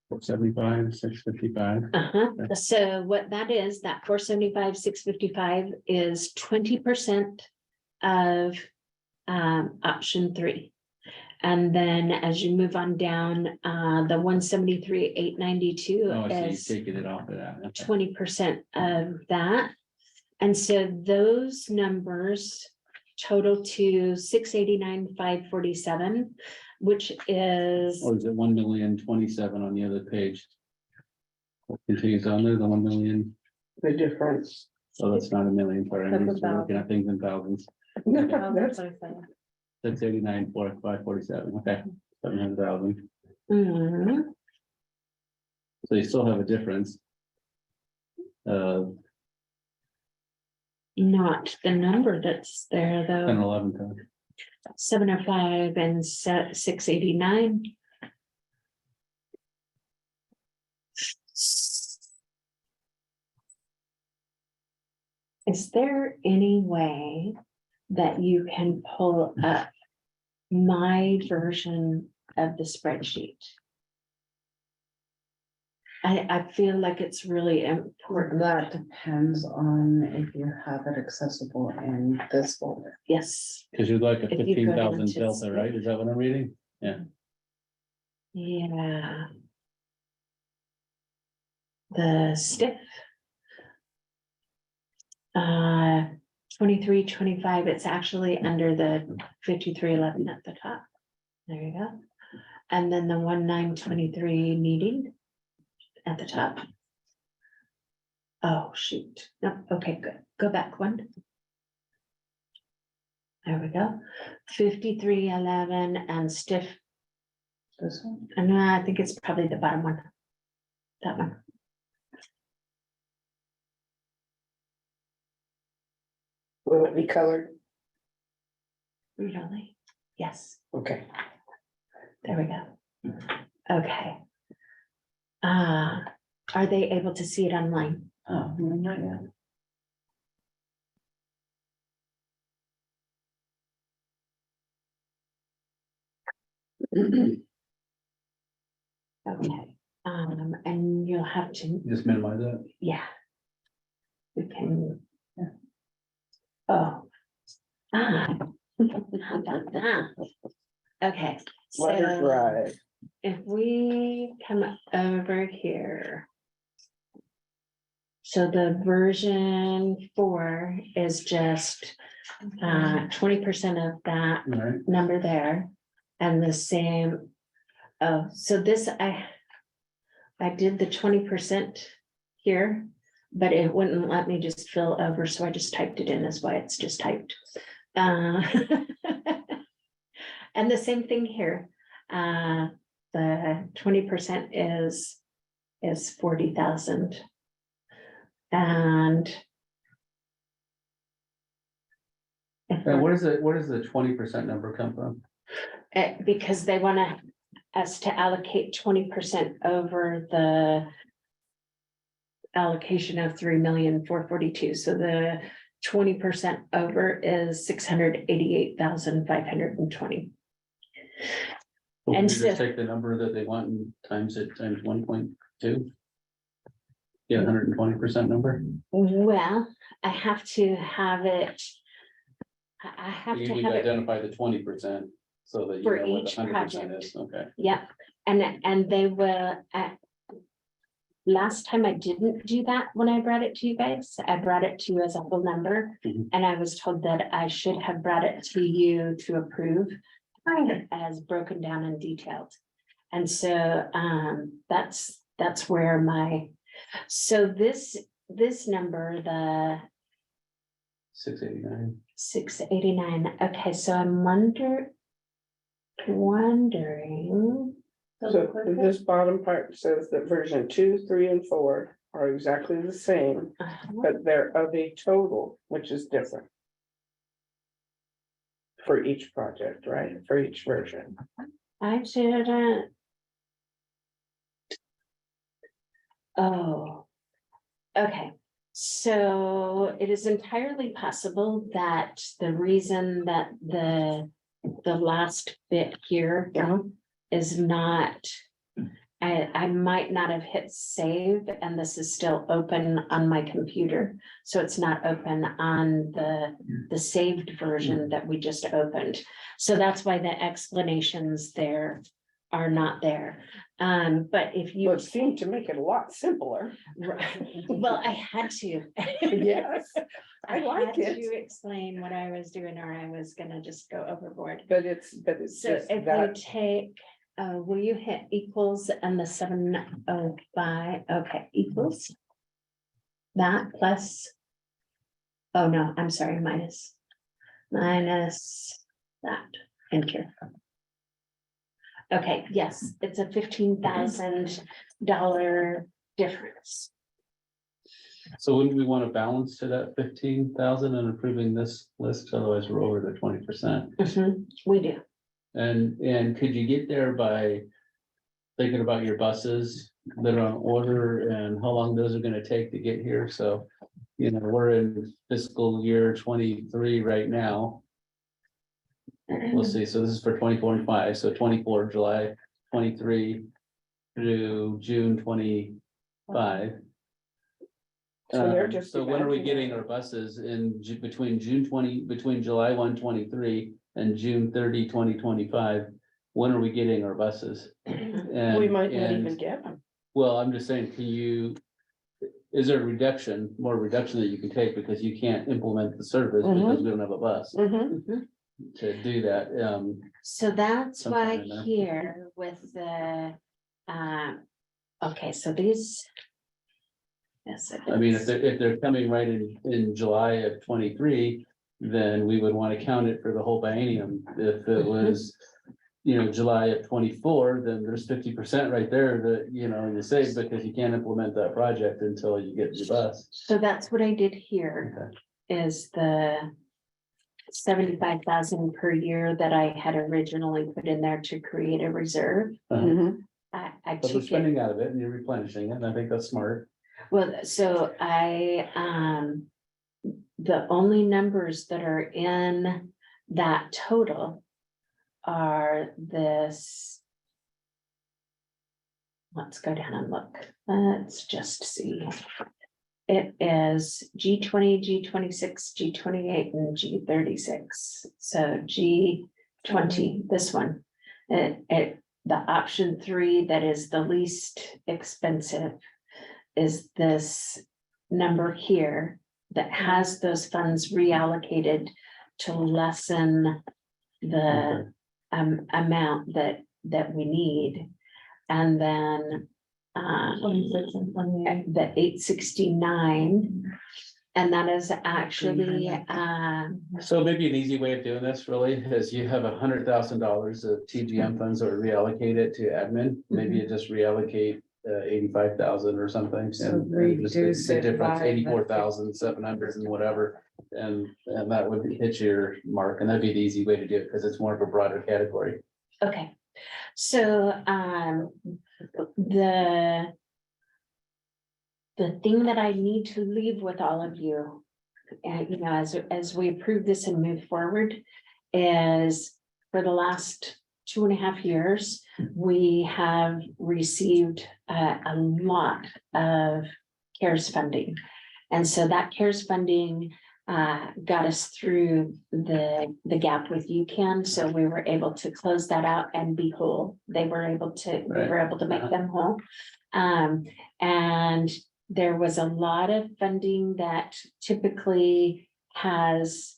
475, 655. Okay. So what that is, that 475, 655 is 20% of option 3. And then as you move on down, the 173, 892 Oh, I see, is you're taking it off of that. Okay. 20% of that. And so those numbers total to 689,547, which is, Or is it 1,027,000 on the other page? What continues on there, the 1 million? The difference. So that's not a million, sorry, I'm That's used to looking at things in thousands. That's 689, 547, okay, 700,000. So you still have a difference. not the number that's there 10 though, 11 times. 705 and 689. Is there any way that you can pull up my version of the spreadsheet? I feel like it's really important. That depends on if you have it accessible in this folder. Yes, Because you'd like a If you go 15,000 down to delta, right? Is that what I'm reading? yeah. the stiff. 23-25. It's actually under the 53-11 at the top. There you go. And then the 19-23 meeting at the top. Oh, shoot. No, okay, good. Go back one. There we go. 53-11 and stiff. This one? And I think it's probably the bottom one. That one. Will it be colored? Really? Yes, Okay. there we go. Okay. Are they able to see it online? Oh, not yet. Okay, and you'll have to, Just minimize that. yeah. We can. Oh. How about that? Okay, Letter so drive. if we come over here. So the version 4 is just 20% of that All right, number there. And the same, oh, so this, I did the 20% here, but it wouldn't let me just fill over, so I just typed it in, is why it's just typed. And the same thing here, the 20% is 40,000. And and where does the 20% number come from? because they want us to allocate 20% over the allocation of 3,442,000. So the 20% over is 688,520. Or And we just so- take the number that they want and times it times 1.2. Yeah, 120% number. Well, I have to have it. I have You to need have to it, identify the 20% so that you For know what the each 100% project. is, okay. yeah, and they will. Last time I didn't do that when I brought it to you guys. I brought it to you as a whole number. Mhm. And I was told that I should have brought it to you to approve. As broken down and detailed. And so that's where so this number, the 689. 689, okay, so I'm wondering. So this bottom part says that version 2, 3, and 4 are exactly the same, but they're of a total, which is different. For each project, right? For each version. I didn't. Oh. Okay, so it is entirely possible that the reason that the last bit here Yeah. is not. I might not have hit save and this is still open on my computer. So it's not open on the saved version that we just opened. So that's why the explanations there are not there. But if you. Well, it seemed to make it a lot simpler. Well, I had to. Yes, I like had it. to explain what I was doing or I was gonna just go overboard. But it's So just if we that, take, will you hit equals and the 705, okay, equals. That plus. Oh, no, I'm sorry, minus that, enter. Okay, yes, it's a $15,000 difference. So wouldn't we want to balance to that 15,000 and approving this list, otherwise we're over the 20%. We do. And could you get there by thinking about your buses that are on order and how long those are gonna take to get here? So, you know, we're in fiscal year 23 right now. We'll see. So this is for 24 and 5, so 24 July 23 through June 25. So they're just So when are we imagining. getting our buses between July 1, 23 and June 30, 2025? When are we getting our buses? we And- might not and- even get them. Well, I'm just saying, can you is there a reduction, more reduction that you can take because you can't implement the service because we don't have a bus Mhm. to do that, So that's why Sometime in there. here with the, okay, so these. Yes. it I mean, is. if they're coming right in July of 23, then we would want to count it for the whole biennium. If it was, July of 24, then there's 50% right there that, you save because you can't implement that project until you get your bus. So that's what I did here, is the 75,000 per year that I had originally put in there to create a reserve. Mhm. I But we're took it, spending out of it and you're replenishing it, and I think that's smart. well, so the only numbers that are in that total are this. Let's go down and look. Let's just see. It is G20, G26, G28, and G36. So G20, this one. The option 3 that is the least expensive is this number here that has those funds reallocated to lessen the amount that we need. And then 26 and 28. the 869, and that is actually, So maybe an easy way of doing this really is you have $100,000 of TGM funds that are reallocated to admin. Maybe you just reallocate 85,000 or something. So and just reduce the it difference, by the- 84,700 and whatever. And that would hit your mark, and that'd be the easy way to do it because it's more of a broader category. okay. So, the thing that I need to leave with all of you, and as we approve this and move forward, is for the last 2.5 years, we have received a lot of CARES funding. And so that CARES funding got us through the gap with UCAN, so we were able to close that out and be whole. We were able to make them whole. And there was a lot of funding that typically has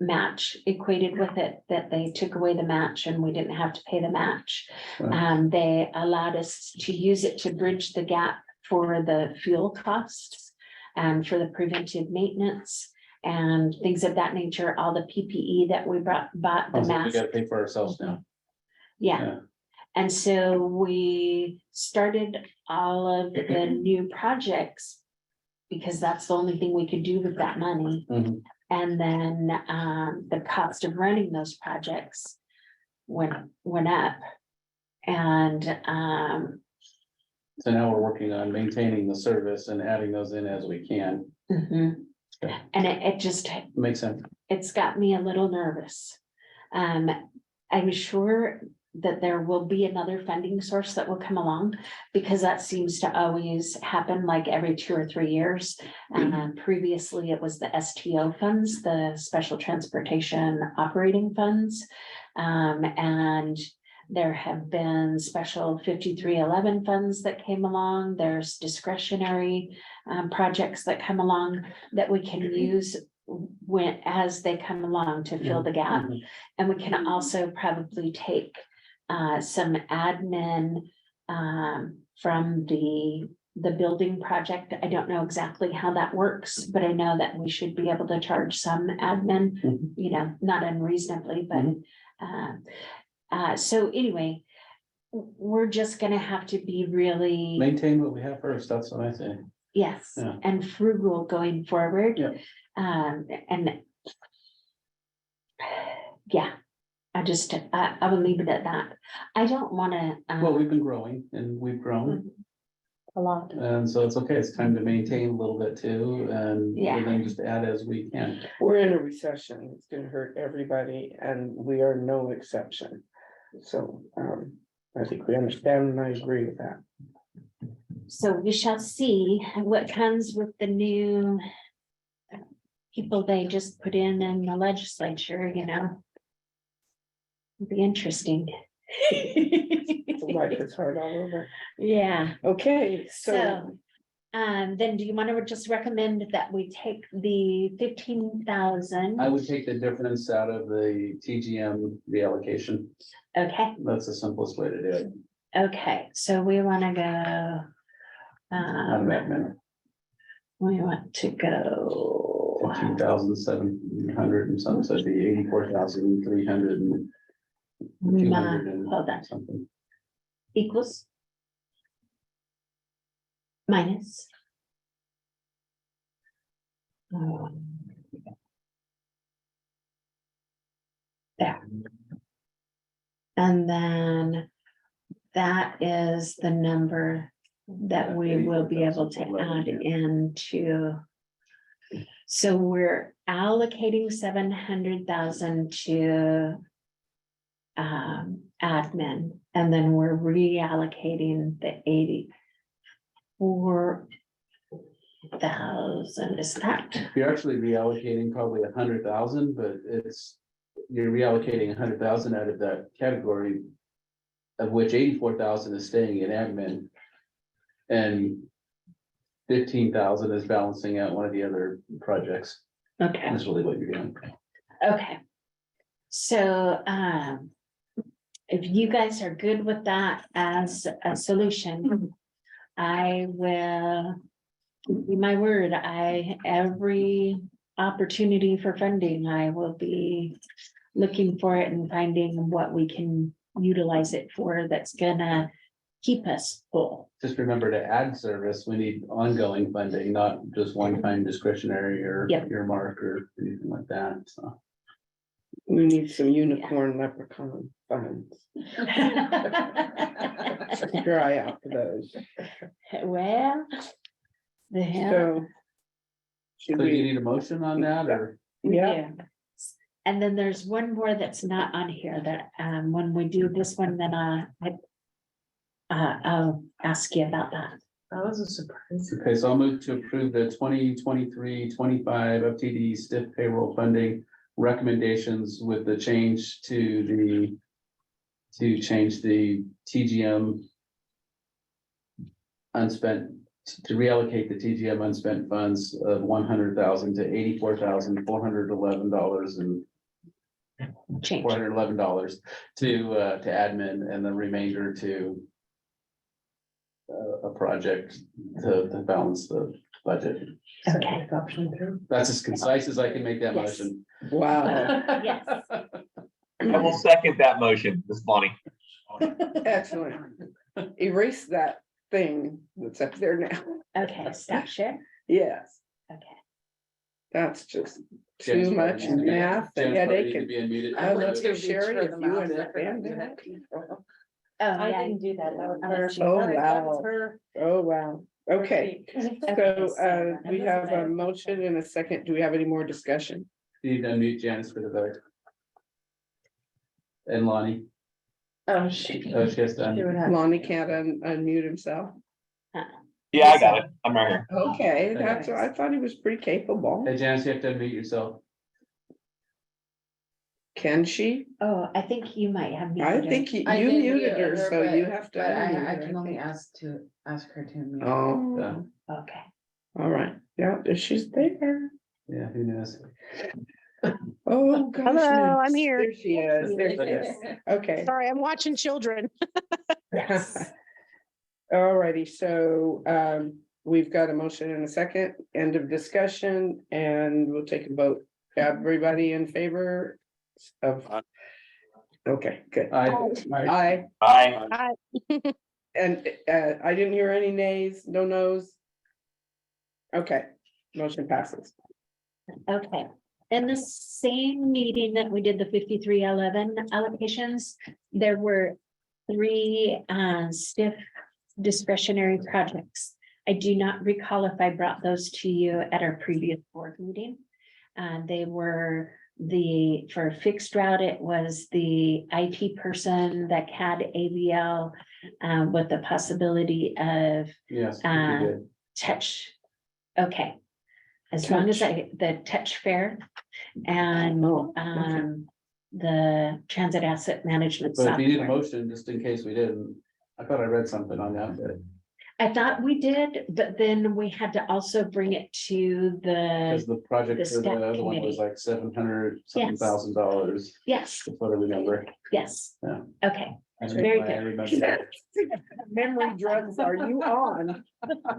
match equated with it, that they took away the match and we didn't have to pay the match. Right. They allowed us to use it to bridge the gap for the fuel costs and for the preventive maintenance and things of that nature, all the PPE that we bought, the Also, we mask. gotta pay for ourselves now. Yeah. And so we started all of the new projects because that's the only thing we could do with that money. Mhm. And then the cost of running those projects went up. And So now we're working on maintaining the service and adding those in as we can. mhm. Okay. And it just, Makes sense. it's got me a little nervous. I'm sure that there will be another funding source that will come along, because that seems to always happen like every 2 or 3 years. Previously, it was the STO funds, the Special Transportation Operating Funds. And there have been special 5311 funds that came along. There's discretionary projects that come along that we can use as they come along to fill the gap. Mhm. And we can also probably take some admin from the building project. I don't know exactly how that works, but I know that we should be able to charge some admin, Mhm. not unreasonably, but so anyway, we're just gonna have to be really, Maintain what we have first, that's what I say. yes, Yeah. and frugal going forward. Yeah. And yeah, I will leave it at that. I don't wanna. Well, we've been growing and we've grown, A lot. and so it's okay, it's time to maintain a little bit too, and Yeah. then just add as we can. We're in a recession. It's gonna hurt everybody and we are no exception. So I think we understand and I agree with that. So we shall see what comes with the new people they just put in the legislature, It'll be interesting. Life is hard all over. Yeah, Okay, so so, Then do you want to just recommend that we take the 15,000? I would take the difference out of the TGM reallocation. Okay, That's the simplest way to do it. okay, so we want to go. Out of admin, We want to go. 15,700 and something, so it'd be 84,300 and 200 and Hold on, something. equals. Minus. There. And then that is the number that we will be able to add into. So we're allocating 700,000 to admin, and then we're reallocating the 84,000. Is that? You're actually reallocating probably 100,000, but you're reallocating 100,000 out of that category. Of which 84,000 is staying in admin. And 15,000 is balancing out one of the other projects. Okay. That's really what you're doing. Okay. So, if you guys are good with that as a solution, I will give you my word, every opportunity for funding, I will be looking for it and finding what we can utilize it for that's gonna keep us full. Just remember to add service, we need ongoing funding, not just one-time discretionary or Yep. earmark or anything like that, so. We need some unicorn leprechaun funds. Dry out for those. Well. The hell. So. Should So do you we, need a motion on that, or? yeah, And then there's one more that's not on here that, when we do this one, then I'll ask you about that. That was a surprise. Okay, so I'll move to approve the 2023-25 FTD stiff payroll funding recommendations with the change to change the TGM unspent, to reallocate the TGM unspent funds of 100,000 to $84,411 and Change. $411 to admin, and the remainder to a project to balance the budget. Okay. Option two. That's as concise as I can make that Yes. motion. wow. Yes, I will second that motion, Ms. Bonnie. Excellent. Erase that thing that's up there now. okay, stop share, Yes, okay. that's just Jen's too probably much needs to be- math and Jen's probably headache. needs to and- be unmuted. I let's go Sherry, if you understand that. Oh, I yeah. didn't do that. That was Oh, her. she- Oh, That wow. was her. Oh, wow. Okay, Okay, so we this have is a better. motion and a second. Do we have any more discussion? You need to unmute Janice for the vote. And Lonnie, Oh, she. she has to She would unmute. have- Lonnie can't unmute himself. Yeah, I got it. I'm right here. Okay, that's, I thought he was pretty capable. Hey Janice, you have to unmute yourself. Can she? Oh, I think you might have. I muted her. think you I did muted mute her, her, so but- you have to. But unmute I her, can only think. ask her to. mute. Oh, Yeah. Okay, all right. Yeah, she's there. Yeah, who knows? Oh, gosh. Hello, I'm yes. here. There she is. There she is. Okay. Sorry, I'm watching children. All righty, so we've got a motion and a second, end of discussion, and we'll take a vote. Everybody in favor of? Okay, good. Aye, Aye. and I didn't hear any nays, no nos. Okay, motion passes. okay. In the same meeting that we did the 5311 allocations, there were 3 stiff discretionary projects. I do not recall if I brought those to you at our previous board meeting. They were for fixed route, it was the IT person that had AVL with the possibility of Yes. you did. touch. Okay. As long as the touch fair and Oh, okay. the transit asset management But if you need a software. motion, just in case we didn't, I thought I read something on that, but I thought we did, but then we had to also bring it to Because the, the project the for the staff other one was committee. like $700 something Yes. thousand dollars. yes, That's what I remember. yes. Yeah. Okay, I don't Very know why I good. remember that. Memory drugs are you on?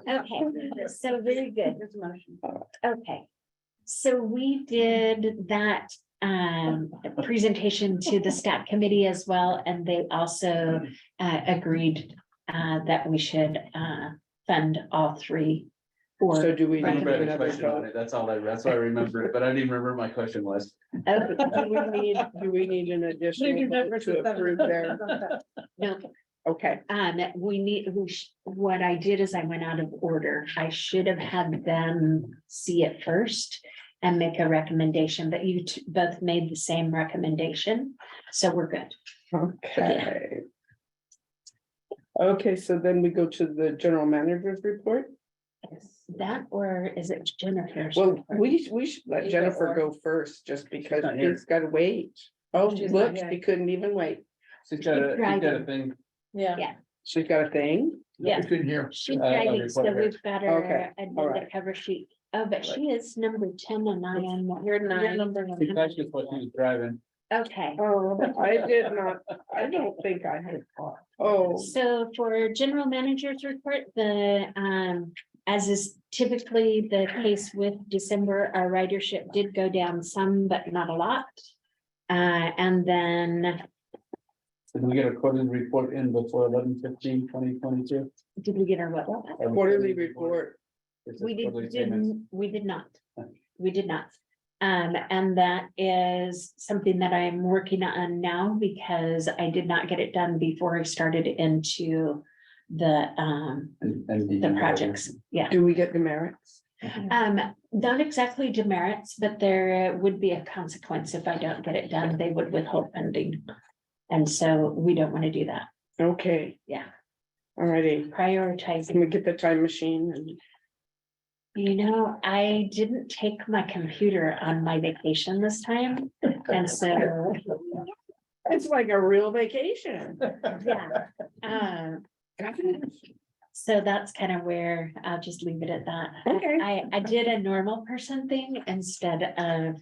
okay, so very good. Here's a motion. Okay. So we did that presentation to the staff committee as well, and they also agreed that we should fund all three. So Or do we I need remember the another question on vote? it. That's all that's why I remember it, but I didn't even remember my question was. Do we need an additional vote to approve their? No, Okay, what I did is I went out of order. I should have had them see it first and make a recommendation, but you both made the same recommendation, so we're good. okay. Okay, so then we go to the general manager's report. Is that, or is it Jennifer's? Well, report? we should let Either Jennifer or. go first, just because not here. she's gotta wait. Oh, She's look, not here. she couldn't even wait. She's got a Driving. thing. Yeah. She's got a thing. Yeah. I couldn't hear. She's I'll driving, so report her. we've got Okay, her all agenda right. cover sheet. Oh, but she is number 10 and I am. You're You're nine. number She 9. thought she was what she was driving. Okay, Oh, I did not, I don't think I had. Oh, so for general manager's report, as is typically the case with December, our ridership did go down some, but not a lot. And then, Did we get a quarterly report in before 11/15/2022? did we get our what? quarterly report. It's a We quarterly did, payments. we did not. Okay. We did not. And that is something that I'm working on now because I did not get it done before I started into the And projects. Yeah. Do we get demerits? Not exactly demerits, but there would be a consequence if I don't get it done. They would withhold funding. And so we don't want to do that. Okay, Yeah. alrighty. Prioritizing. Can we get the time machine and? You know, I didn't take my computer on my vacation this time. And so, It's like a real vacation. yeah. So that's kind of where I'll just leave it at that. Okay. I did a normal person thing instead of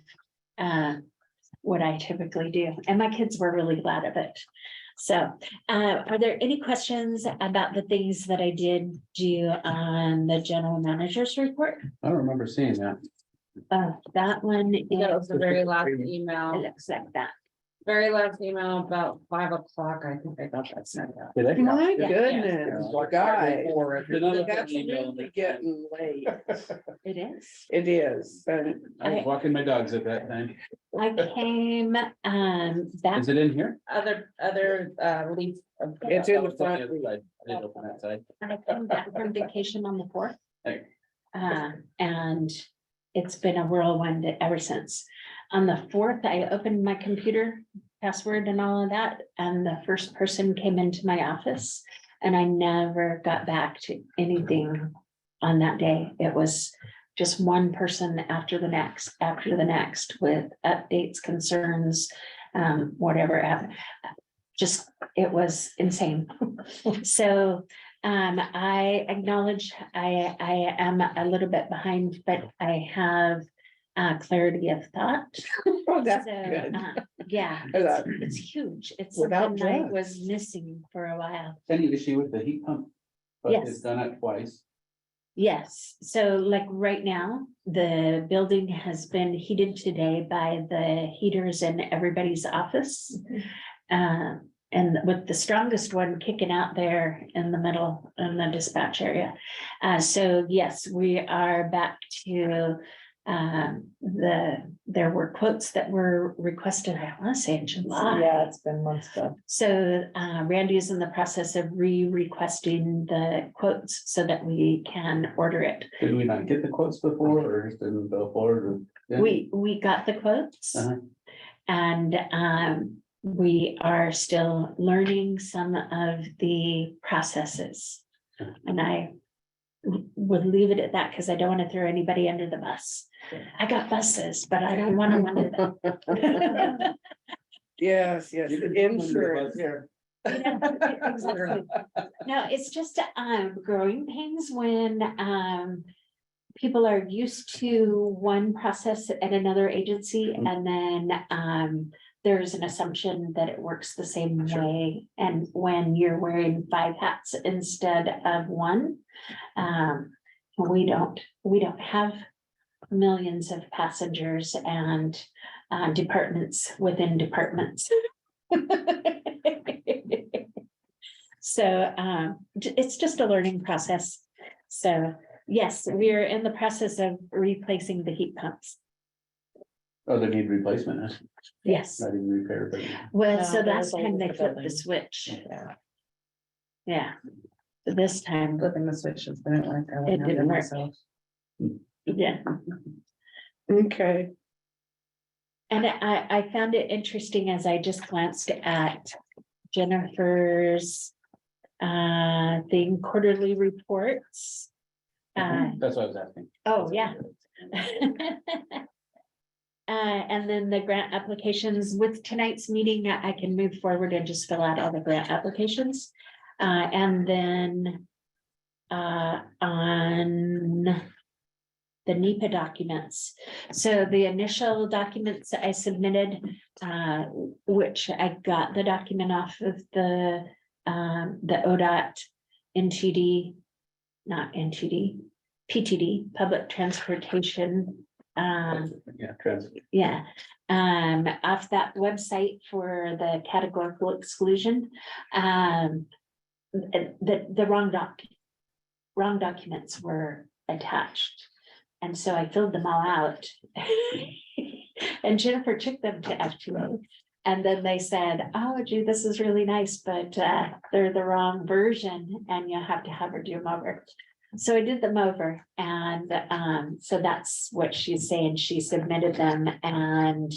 what I typically do, and my kids were really glad of it. So are there any questions about the things that I did do on the general manager's report? I don't remember seeing that. That one, That was is- the very last it email, looks like that. very last email about 5 o'clock. I think I got that sent out. Did I? My Yeah. goodness, guys, Another that's email. really getting late. It is. It is, and I was walking my dogs at that time. I came back. Is it in here? Other leaf. it's in the Oh, it's on front. other side. I didn't open that side. I came back from vacation on the 4th. Hey. And it's been a whirlwind ever since. On the 4th, I opened my computer password and all of that, and the first person came into my office. And I never got back to anything on that day. It was just one person after the next with updates, concerns, whatever. Just, it was insane. So I acknowledge I am a little bit behind, but I have clarity of thought. Oh, that's So, good. yeah, That- it's huge. It's Without something I drugs. was missing for a while. Any issue with the heat pump? But Yes. it's done it twice. Yes, so like right now, the building has been heated today by the heaters in everybody's office. And with the strongest one kicking out there in the middle in the dispatch area. So yes, we are back to there were quotes that were requested, I want to say in July. Yeah, it's been months ago. So Randy is in the process of re-requesting the quotes so that we can order it. Did we not get the quotes before or just didn't go forward? or- Yeah. We got the quotes. Uh-huh. And we are still learning some of the processes. And I would leave it at that because I don't want to throw anybody under the bus. I got buses, but I don't want them under them. Yes, yes, You the can put them under the insurance. bus here. Exactly. No, it's just growing pains when people are used to one process at another agency and then there's an assumption that it works the same way. And when you're wearing 5 hats instead of one, we don't have millions of passengers and departments within departments. So it's just a learning process. So yes, we're in the process of replacing the heat pumps. Oh, they need replacement, huh? Yes, Not even repair, but. well, No, so there last was a time they leak in the flipped the building. switch. Yeah. Yeah. This time, Flipping the switches didn't work. I went It out didn't there work. myself. yeah. Okay, And I found it interesting as I just glanced at Jennifer's thing, quarterly reports. That's what I was asking. Oh, yeah. And then the grant applications with tonight's meeting, I can move forward and just fill out all the grant applications. And then on the NEPA documents. So the initial documents I submitted, which I got the document off of the ODOT NTD, not NTD, PTD, Public Transportation. Yeah, transit. Yeah, off that website for the categorical exclusion. The wrong documents were attached. And so I filled them all out. And Jennifer took them to FTA. And then they said, oh, gee, this is really nice, but they're the wrong version and you have to have her do them over. So I did them over and so that's what she's saying. She submitted them and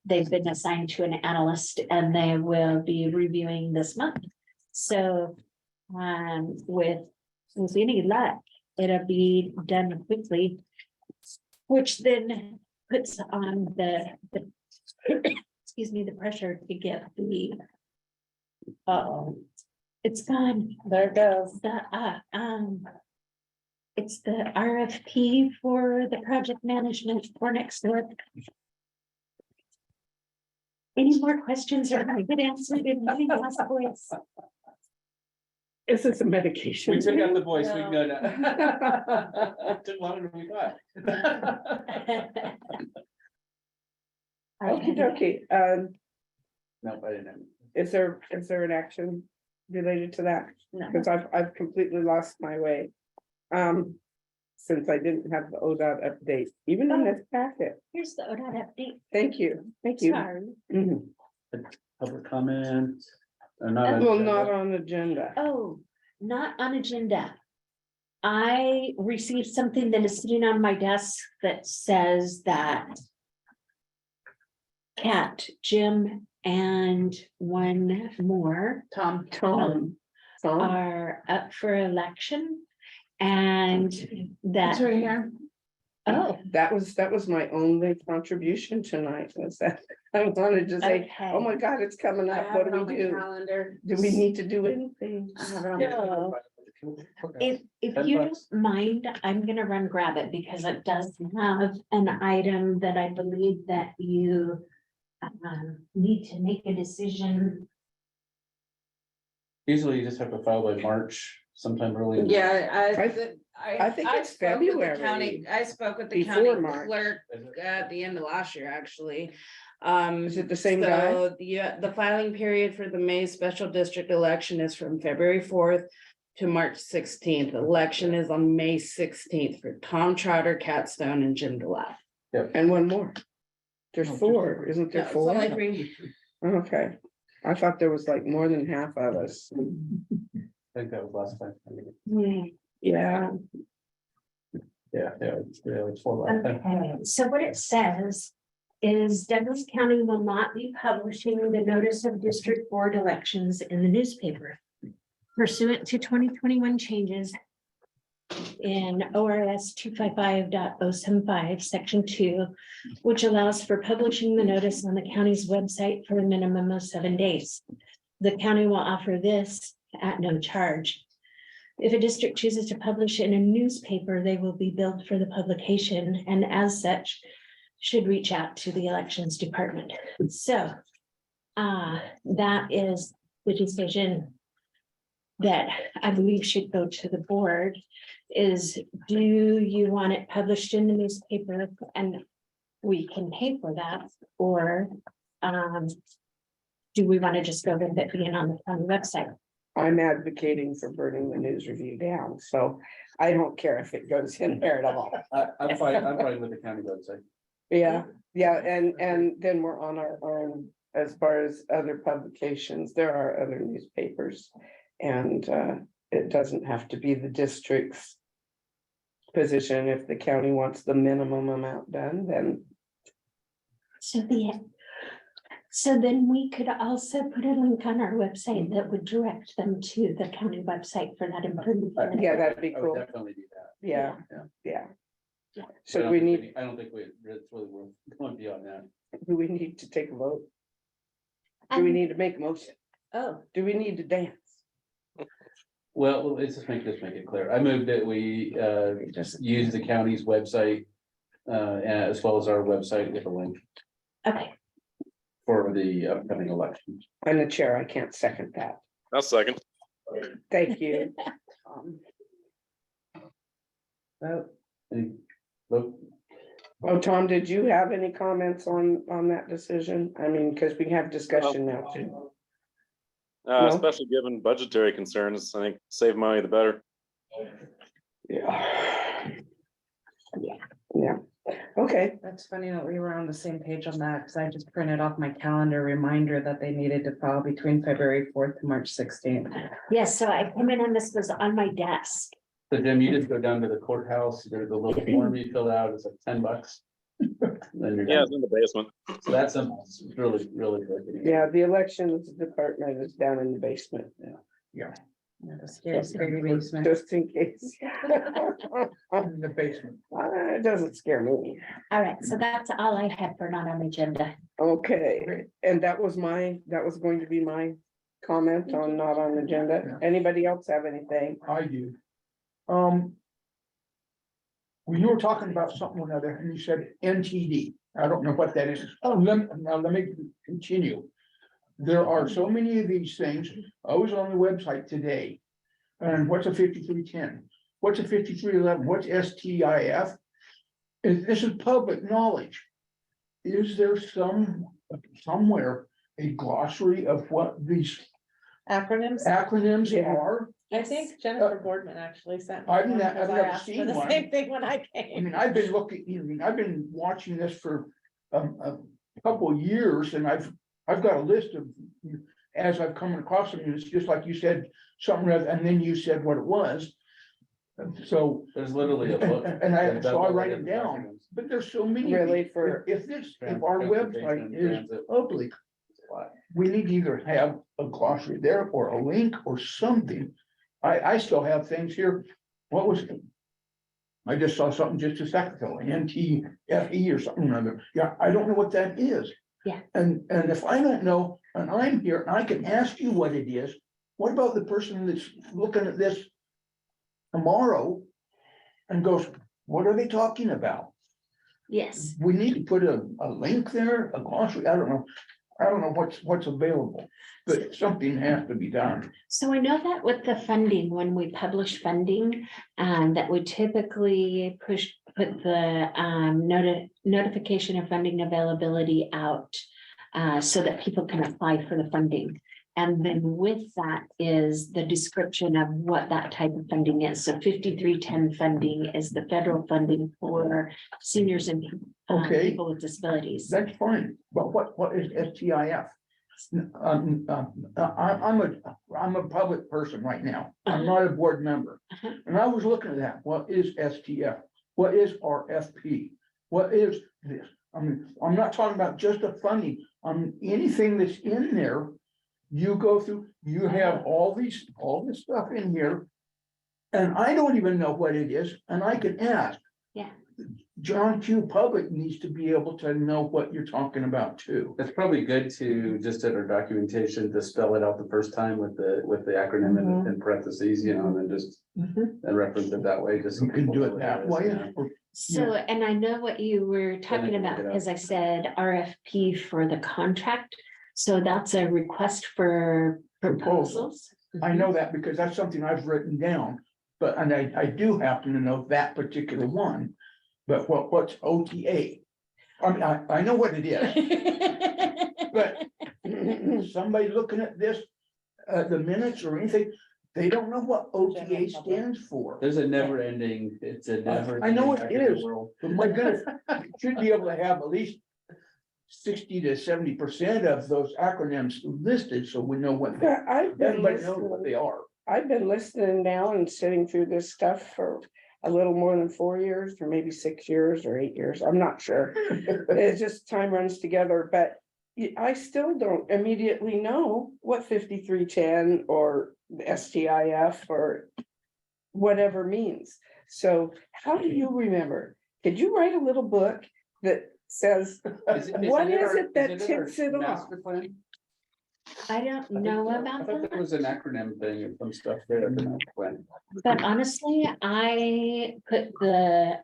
they've been assigned to an analyst and they will be reviewing this month. So with any luck, it'll be done quickly, which then puts on the excuse me, the pressure to get the it's gone. There it goes. It's the RFP for the project management for next door. Any more questions or I get answered in any last voice? is this a medication? We took out the voice, we can go now. Took longer than we thought. Okay, No, I didn't. is there an action related to that? No. Because I've completely lost my way. Since I didn't have the ODOT update, even in this packet. Here's the ODOT update. Thank you. Sorry. Mhm. Public comment. Not on Well, agenda. not on agenda. Oh, not on agenda. I received something that is sitting on my desk that says that Kat, Jim, and one more Tom. Tom. are up for election. And that, here. oh, That was my only contribution tonight, was that I wanted to say, okay. oh my God, it's coming up. What do we do? Calendar. Do we need to do anything? I have it on No. If you $10. don't mind, I'm gonna run grab it because it does have an item that I believe that you need to make a decision. Usually you just have to file by March, sometime early. in- Yeah, I think it's spoke with the February. county- I spoke with the Before county March. clerk Is it? at the end of last year, actually. Is it the same guy? So the filing period for the May special district election is from February 4th to March 16th. Election is on May 16th for Tom Trotter, Cat Stone, and Jim DeLapp. And one more. There's No, just four, four. isn't there It's four? only three. Okay, I thought there was like more than half of us. I think that was last time. Yeah, It's 4 last time. Okay, so what it says is Douglas County will not be publishing the notice of district board elections in the newspaper pursuant to 2021 changes in ORS 255.075, section 2, which allows for publishing the notice on the county's website for a minimum of 7 days. The county will offer this at no charge. If a district chooses to publish in a newspaper, they will be billed for the publication and as such should reach out to the elections department. So that is the decision that I believe should go to the board is, do you want it published in the newspaper and we can pay for that, or do we want to just go with it being on the website? I'm advocating for burning the News Review down, so I don't care if it goes in there at all. I'm fine with the county website. Yeah, and then we're on our own as far as other publications. There are other newspapers. And it doesn't have to be the district's position. If the county wants the minimum amount done, then So then we could also put a link on our website that would direct them to the county website for that information. yeah, that'd be I would cool. definitely do that. Yeah, Yeah. yeah. I So don't we think need, I don't think it's really worth going beyond that. do we need to take a vote? Do we need to make a motion? Oh, Do we need to dance? Well, let's just make it clear. I moved that we use the county's website as well as our website with a link okay. for the upcoming election. I'm the chair. I can't second that. I'll second. Thank you. Any vote? Oh, Tom, did you have any comments on that decision? I mean, because we have discussion now too. No? Especially given budgetary concerns, I think save money the better. Yeah. Yeah, okay. That's funny that we were on the same page on that, because I just printed off my calendar reminder that they needed to file between February 4th to March 16th. Yes, so I came in and this was on my desk. So Jim, you just go down to the courthouse, there's a little form you fill out, it's like $10. Then you're Yeah, done. it's in the basement. So that's it's really, really good. Yeah, the elections department is down in the basement. Yeah. The scary basement. Just in case. In the basement. It doesn't scare me. All right, so that's all I had for not on agenda. Okay, and that was going to be my comment on not on agenda. Anybody else have anything? I do. When you were talking about something or another, and you said NTD, I don't know what that is. Oh, let me continue. There are so many of these things. I was on the website today. And what's a 5310? What's a 5311? What's STIF? This is public knowledge. Is there somewhere a glossary of what these Acronyms, acronyms Yeah. are? I think Jennifer Boardman actually sent. me I've one, never- because I've I never asked for seen the one. Same thing when I I came. mean, I've been watching this for a couple of years and I've got a list of, as I've come across them, it's just like you said, something, and then you said what it was. So, There's literally a book. and I that does all write the them different down, documents. but there's so many. Really, of these. for- If our website is Transit. public, we need to either have a glossary there or a link or something. I still have things here. What was it? I just saw something just a second ago, NTFE or something or other. Yeah, I don't know what that is. Yeah. And if I don't know, and I'm here, and I can ask you what it is, what about the person that's looking at this tomorrow and goes, what are they talking about? Yes, We need to put a link there, a glossary, I don't know. I don't know what's available, but something has to be done. so I know that with the funding, when we publish funding, that we typically put the notification of funding availability out so that people can apply for the funding. And then with that is the description of what that type of funding is. So 5310 funding is the federal funding for seniors and Okay. people with disabilities. That's fine, but what is STIF? I'm a public person right now. I'm not a board member. Uh-huh. And I was looking at that. What is STF? What is RFP? What is this? I mean, I'm not talking about just the funding. Anything that's in there. You go through, you have all this stuff in here. And I don't even know what it is, and I can ask. Yeah. John Q. Public needs to be able to know what you're talking about too. It's probably good to, just at our documentation, to spell it out the first time with the acronym in parentheses, you know, and then just. Mhm. And reference it that way, just. so You can people do know it what that is, way. yeah. or- So, and I know what you were talking can about, look it up. because I said RFP for the contract. So that's a request for proposals. I know that because that's something I've written down, but, and I do happen to know that particular one. But what's OTA? I mean, I know what it is, but somebody looking at this, the minutes or anything, they don't know what OTA stands for. There's a never ending, it's a never. I know it ending acronym is. world. But my goodness, you should be able to have at least 60 to 70% of those acronyms listed, so we know what, Yeah, I've been everybody knows what listening, they are. I've been listening now and sitting through this stuff for a little more than 4 years, or maybe 6 years or 8 years, I'm not sure. It's just time runs together, but I still don't immediately know what 5310 or the STIF or whatever means. So how do you remember? Did you write a little book that says, what is it that ticks it off? Master plan? I don't I think know so. I about thought that, there was an acronym thing and some stuff there at the master plan. but honestly, I put the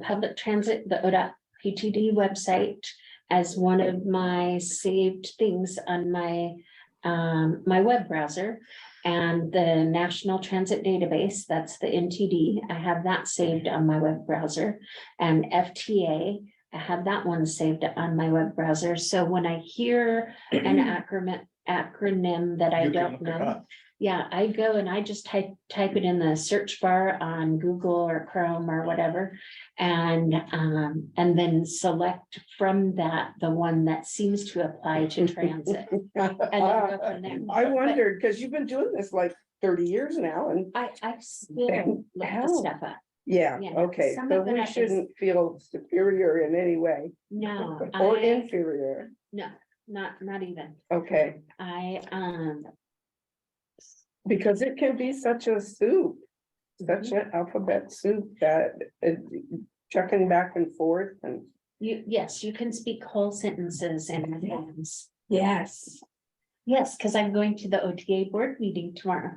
public transit, the ODOT PTD website as one of my saved things on my my web browser. And the National Transit Database, that's the NTD, I have that saved on my web browser. And FTA, I have that one saved on my web browser. So when I hear an acronym that I You can don't look it know, up. yeah, I go and I just type it in the search bar on Google or Chrome or whatever. And then select from that the one that seems to apply to transit. And then go from there. I wondered, because you've been doing this like 30 years now, and I still look How? the stuff up. yeah, Yeah, okay, some so of it we I just- shouldn't feel superior in any way. No, Or I, inferior, no, not even. okay, I, because it can be such a soup. Such an alphabet soup that checking back and forth and. yes, you can speak whole sentences in advance. Yes. Yes, because I'm going to the OTA board meeting tomorrow.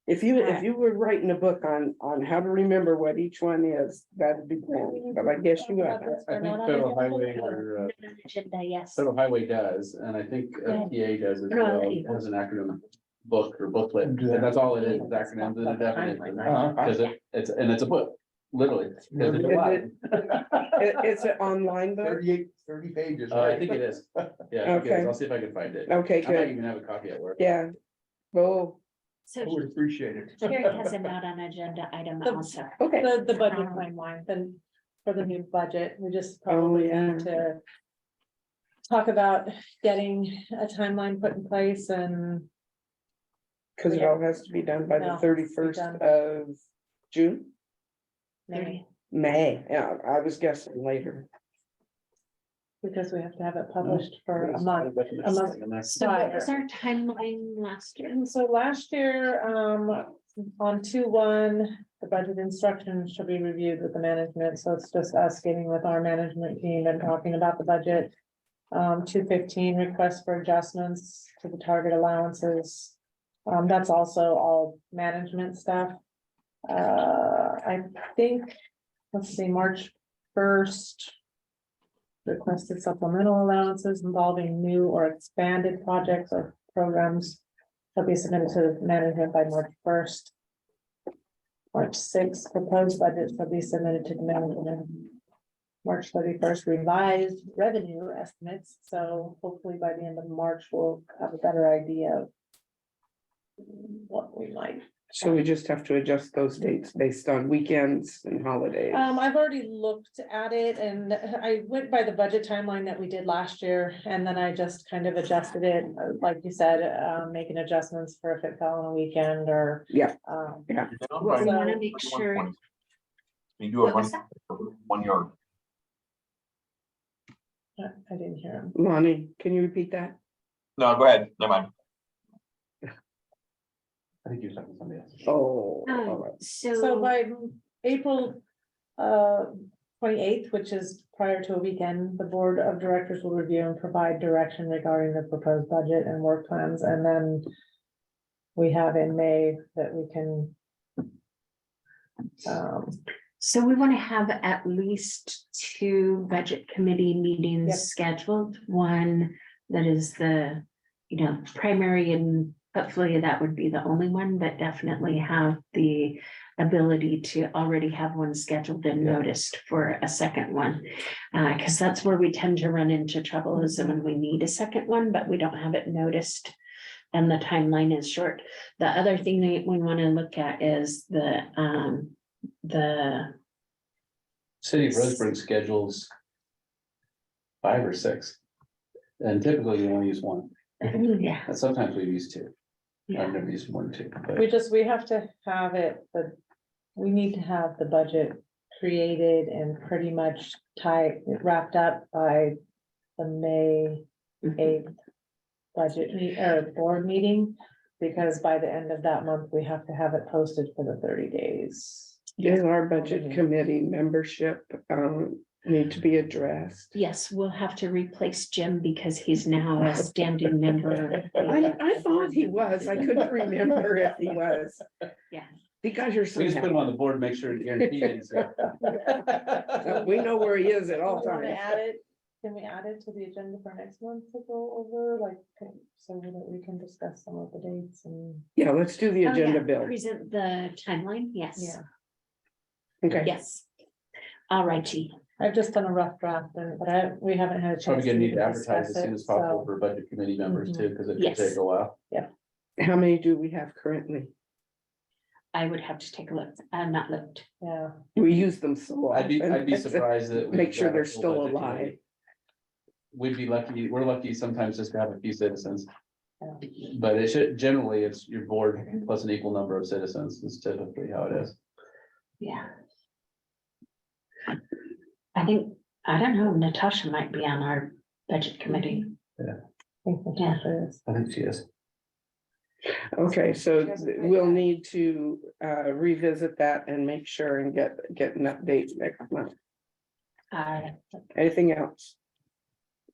If you were writing a book on how to remember what each one is, that'd be grand, but I guess you got that. I think Federal Highway or, Agenda, yes. Federal Highway does, and I think FTA does as No, well, they- has an acronym book or booklet, and that's all it is, acronyms and a definition. Cause it's a book, literally. 'Cause it's a lot. It's an online book, 30 pages. I think it is, yeah, I think it is. Okay. I'll see if I can find it. okay, I might good, even have a copy at work. yeah. Well, So I would appreciate it. Carrie has a note on agenda item also. okay, The budget timeline, then for the new budget, we just Oh, probably yeah. need to talk about getting a timeline put in place and cause it all has to be done by No, the it's to be 31st done. of June, maybe, May, yeah, I was guessing later. because we have to have it published for a month. So what was our timeline last year? And so last year, on 2/1, the budget instructions should be reviewed with the management, so it's just us getting with our management team and talking about the budget. 2/15, requests for adjustments to the target allowances. That's also all management stuff. I think, let's see, March 1st. Requested supplemental allowances involving new or expanded projects or programs shall be submitted to management by March 1st. March 6th, proposed budget shall be submitted to the management. March 31st, revised revenue estimates, so hopefully by the end of March, we'll have a better idea of what we might. So we just have to adjust those dates based on weekends and holidays. I've already looked at it and I went by the budget timeline that we did last year, and then I just kind of adjusted it, like you said, making adjustments for if it fell on a weekend or. Yeah. We want to make sure. You do a What was run, 1 yard. I didn't hear him. Lonnie, can you repeat that? No, go ahead, never mind. I think you're talking to somebody else. Oh, all right. So So by April 28th, which is prior to a weekend, the Board of Directors will review and provide direction regarding the proposed budget and work plans, and then we have in May that we can So we want to have at least 2 budget committee meetings Yep. scheduled. One that is the, primary, and hopefully that would be the only one, but definitely have the ability to already have one scheduled and noticed for a second one. Because that's where we tend to run into trouble, is when we need a second one, but we don't have it noticed and the timeline is short. The other thing that we want to look at is the City of Roseburg schedules 5 or 6. And typically you only use 1, yeah, and sometimes we've used 2. yeah. I've never used more than 2, but we have to have it, but we need to have the budget created and pretty much wrapped up by the May 8th board meeting, because by the end of that month, we have to have it posted for the 30 days. Does our budget committee membership need to be addressed? Yes, we'll have to replace Jim because he's now a standing member. I thought he was. I couldn't remember if he was. Yeah. Because you're so we just put him on happy. the board, make sure it's guaranteed. So. We know where he is at all Wanna times. add it? Can we add it to the agenda for next month to go over, so that we can discuss some of the dates and? Yeah, let's do the Oh, agenda yeah, bill. present the timeline, yes. Yeah. Okay. Yes. All righty. I've just done a rough draft, but we haven't had a chance. Probably gonna need to discuss advertise as soon it, as possible so- for budget committee members too, because it could Yes. take a while. How many do we have currently? I would have to take a look. I'm not looked. Yeah, We use them so I'd often. be surprised that. Make we've sure got a they're full still budget alive. committee. We'd be lucky, we're lucky sometimes just to have a few citizens, yeah. but it should, generally, it's your board plus an equal number of citizens is typically how it is. Yeah. I think, I don't know, Natasha might be on our budget committee. I think Natasha is. I think she is. Okay, so we'll need to revisit that and make sure and get an update next month. Anything else?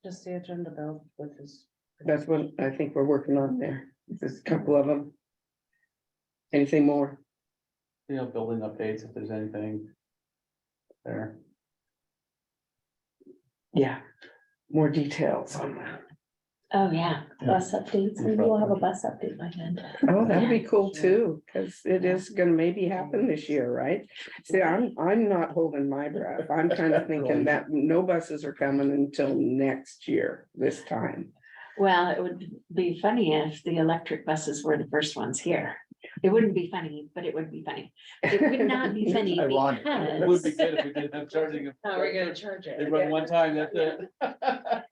Just the agenda bill, which is. That's what I think we're working on there. There's a couple of them. Anything more? Building updates if there's anything there. Yeah. More details on that. Oh, yeah. Bus updates, maybe we'll have a bus update by then. Oh, that'd be cool too, because it is gonna maybe happen this year, right? See, I'm not holding my breath. I'm kind of thinking that no buses are coming until next year, this time. Well, it would be funny if the electric buses were the first ones here. It wouldn't be funny, but it would be funny. It would not be funny Ironic. It would be because good if we didn't have charging. them. How are we gonna charge They it? run one time, that's it.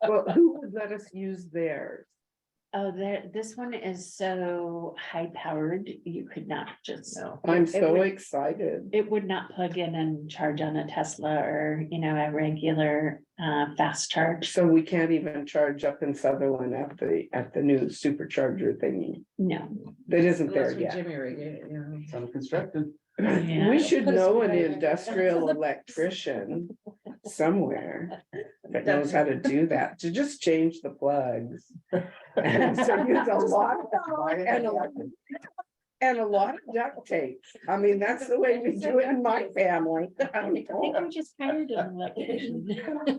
Well, who would let us use theirs? this one is so high powered, you could not just. I'm It so would- excited. It would not plug in and charge on a Tesla or, a regular fast charge. So we can't even charge up in Sutherland at the new supercharger thingy. No. That isn't there Unless we yet. Jimmy rig it, Some construction. Yeah. We should Put a know an screw in it. industrial electrician somewhere that knows how to do that, to just change the plugs. And so use a lot and a lot of duct tape. I mean, that's the way we do it in my family. I think we just hired an electrician.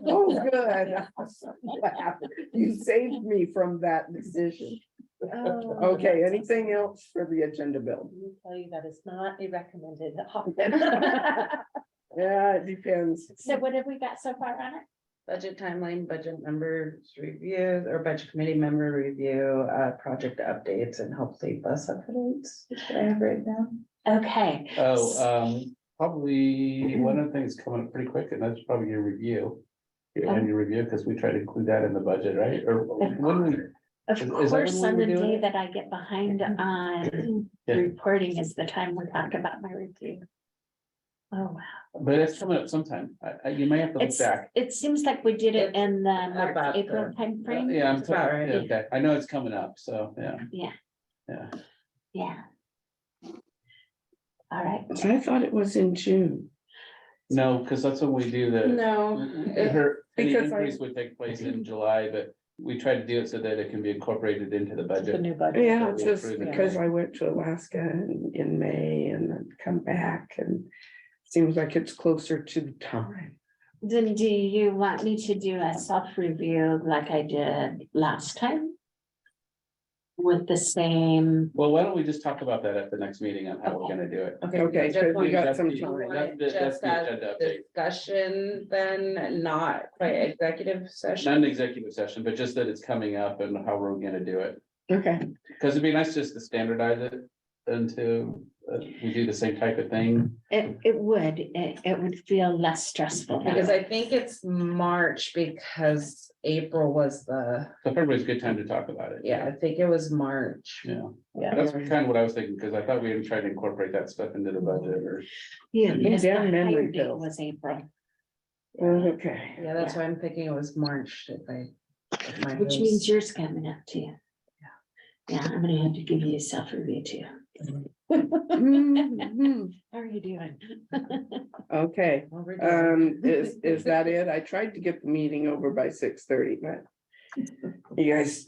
Oh, good. I'm so glad. You saved me from that decision. Okay, anything else for the agenda bill? Let me tell you that it's not a recommended option. Yeah, it depends. So what have we got so far on it? Budget timeline, budget members review, or budget committee member review, project updates and hopefully bus updates. Is what I have right now. Okay. Probably one of the things coming up pretty quick, and that's probably your review. Your annual review, because we try to include that in the budget, right? Or when we, Of Is that course, when on we the were doing day it? that I get behind on Yeah. reporting is the time we talk about my review. Oh, wow. but it's coming up sometime. You may have to look It's, back. it seems like we did it in the March, About April the- timeframe. Yeah, I'm That's about sorry. right. Okay, I know it's coming up, so, yeah. Yeah. Yeah. Yeah. All right. I thought it was in June. No, because that's when we do the. No, Her, the because I- increase would take place in July, but we try to do it so that it can be incorporated into the The budget. new budget. Yeah, we just approve it. because I went to Alaska in May and then come back and seems like it's closer to the time. Then do you want me to do a self-review like I did last time? With the same, Well, why don't we just talk about that at the next meeting on how we're gonna do it? Okay, just because we want- got That's some the- time. that's the- that's Just the as agenda update. discussion, then not quite executive Not session. an executive session, but just that it's coming up and how we're gonna do it. Okay, Because it'd be nice just to standardize it into, we do the same type of thing. it would feel less stressful. Because I think it's March because April was the, So everybody's a good time to talk about it. yeah, I think it was March. Yeah, Yeah. that's kind of what I was thinking, because I thought we would try to incorporate that stuff into the budget or. Yeah, because the Down memory hire date hill. was April, okay. Yeah, that's why I'm thinking it was March. If my which notes- means yours coming up too. Yeah, I'm gonna have to give you a self-review too. Mhm. How are you doing? Okay, Well, we're doing- is that it? I tried to get the meeting over by 6:30, but you guys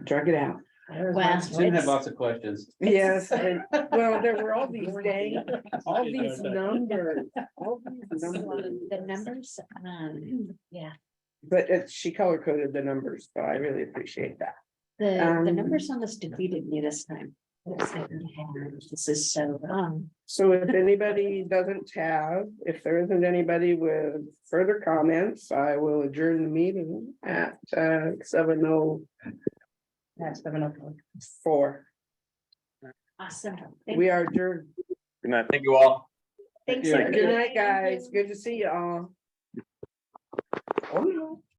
drug it out. There's Well, lots of- Tim had lots of questions. Yes, well, there were all these dang, all these numbers, all these numbers. The numbers, yeah, But she color coded the numbers, so I really appreciate that. the Um, numbers almost defeated me this time. It's like, this is so wrong. So if anybody doesn't have, if there isn't anybody with further comments, I will adjourn the meeting at 7:04. That's 7:04. Awesome. We are adjourned. Good night. Thank you all. Thanks. you. Good night, guys. Good to see you all. Oh, no.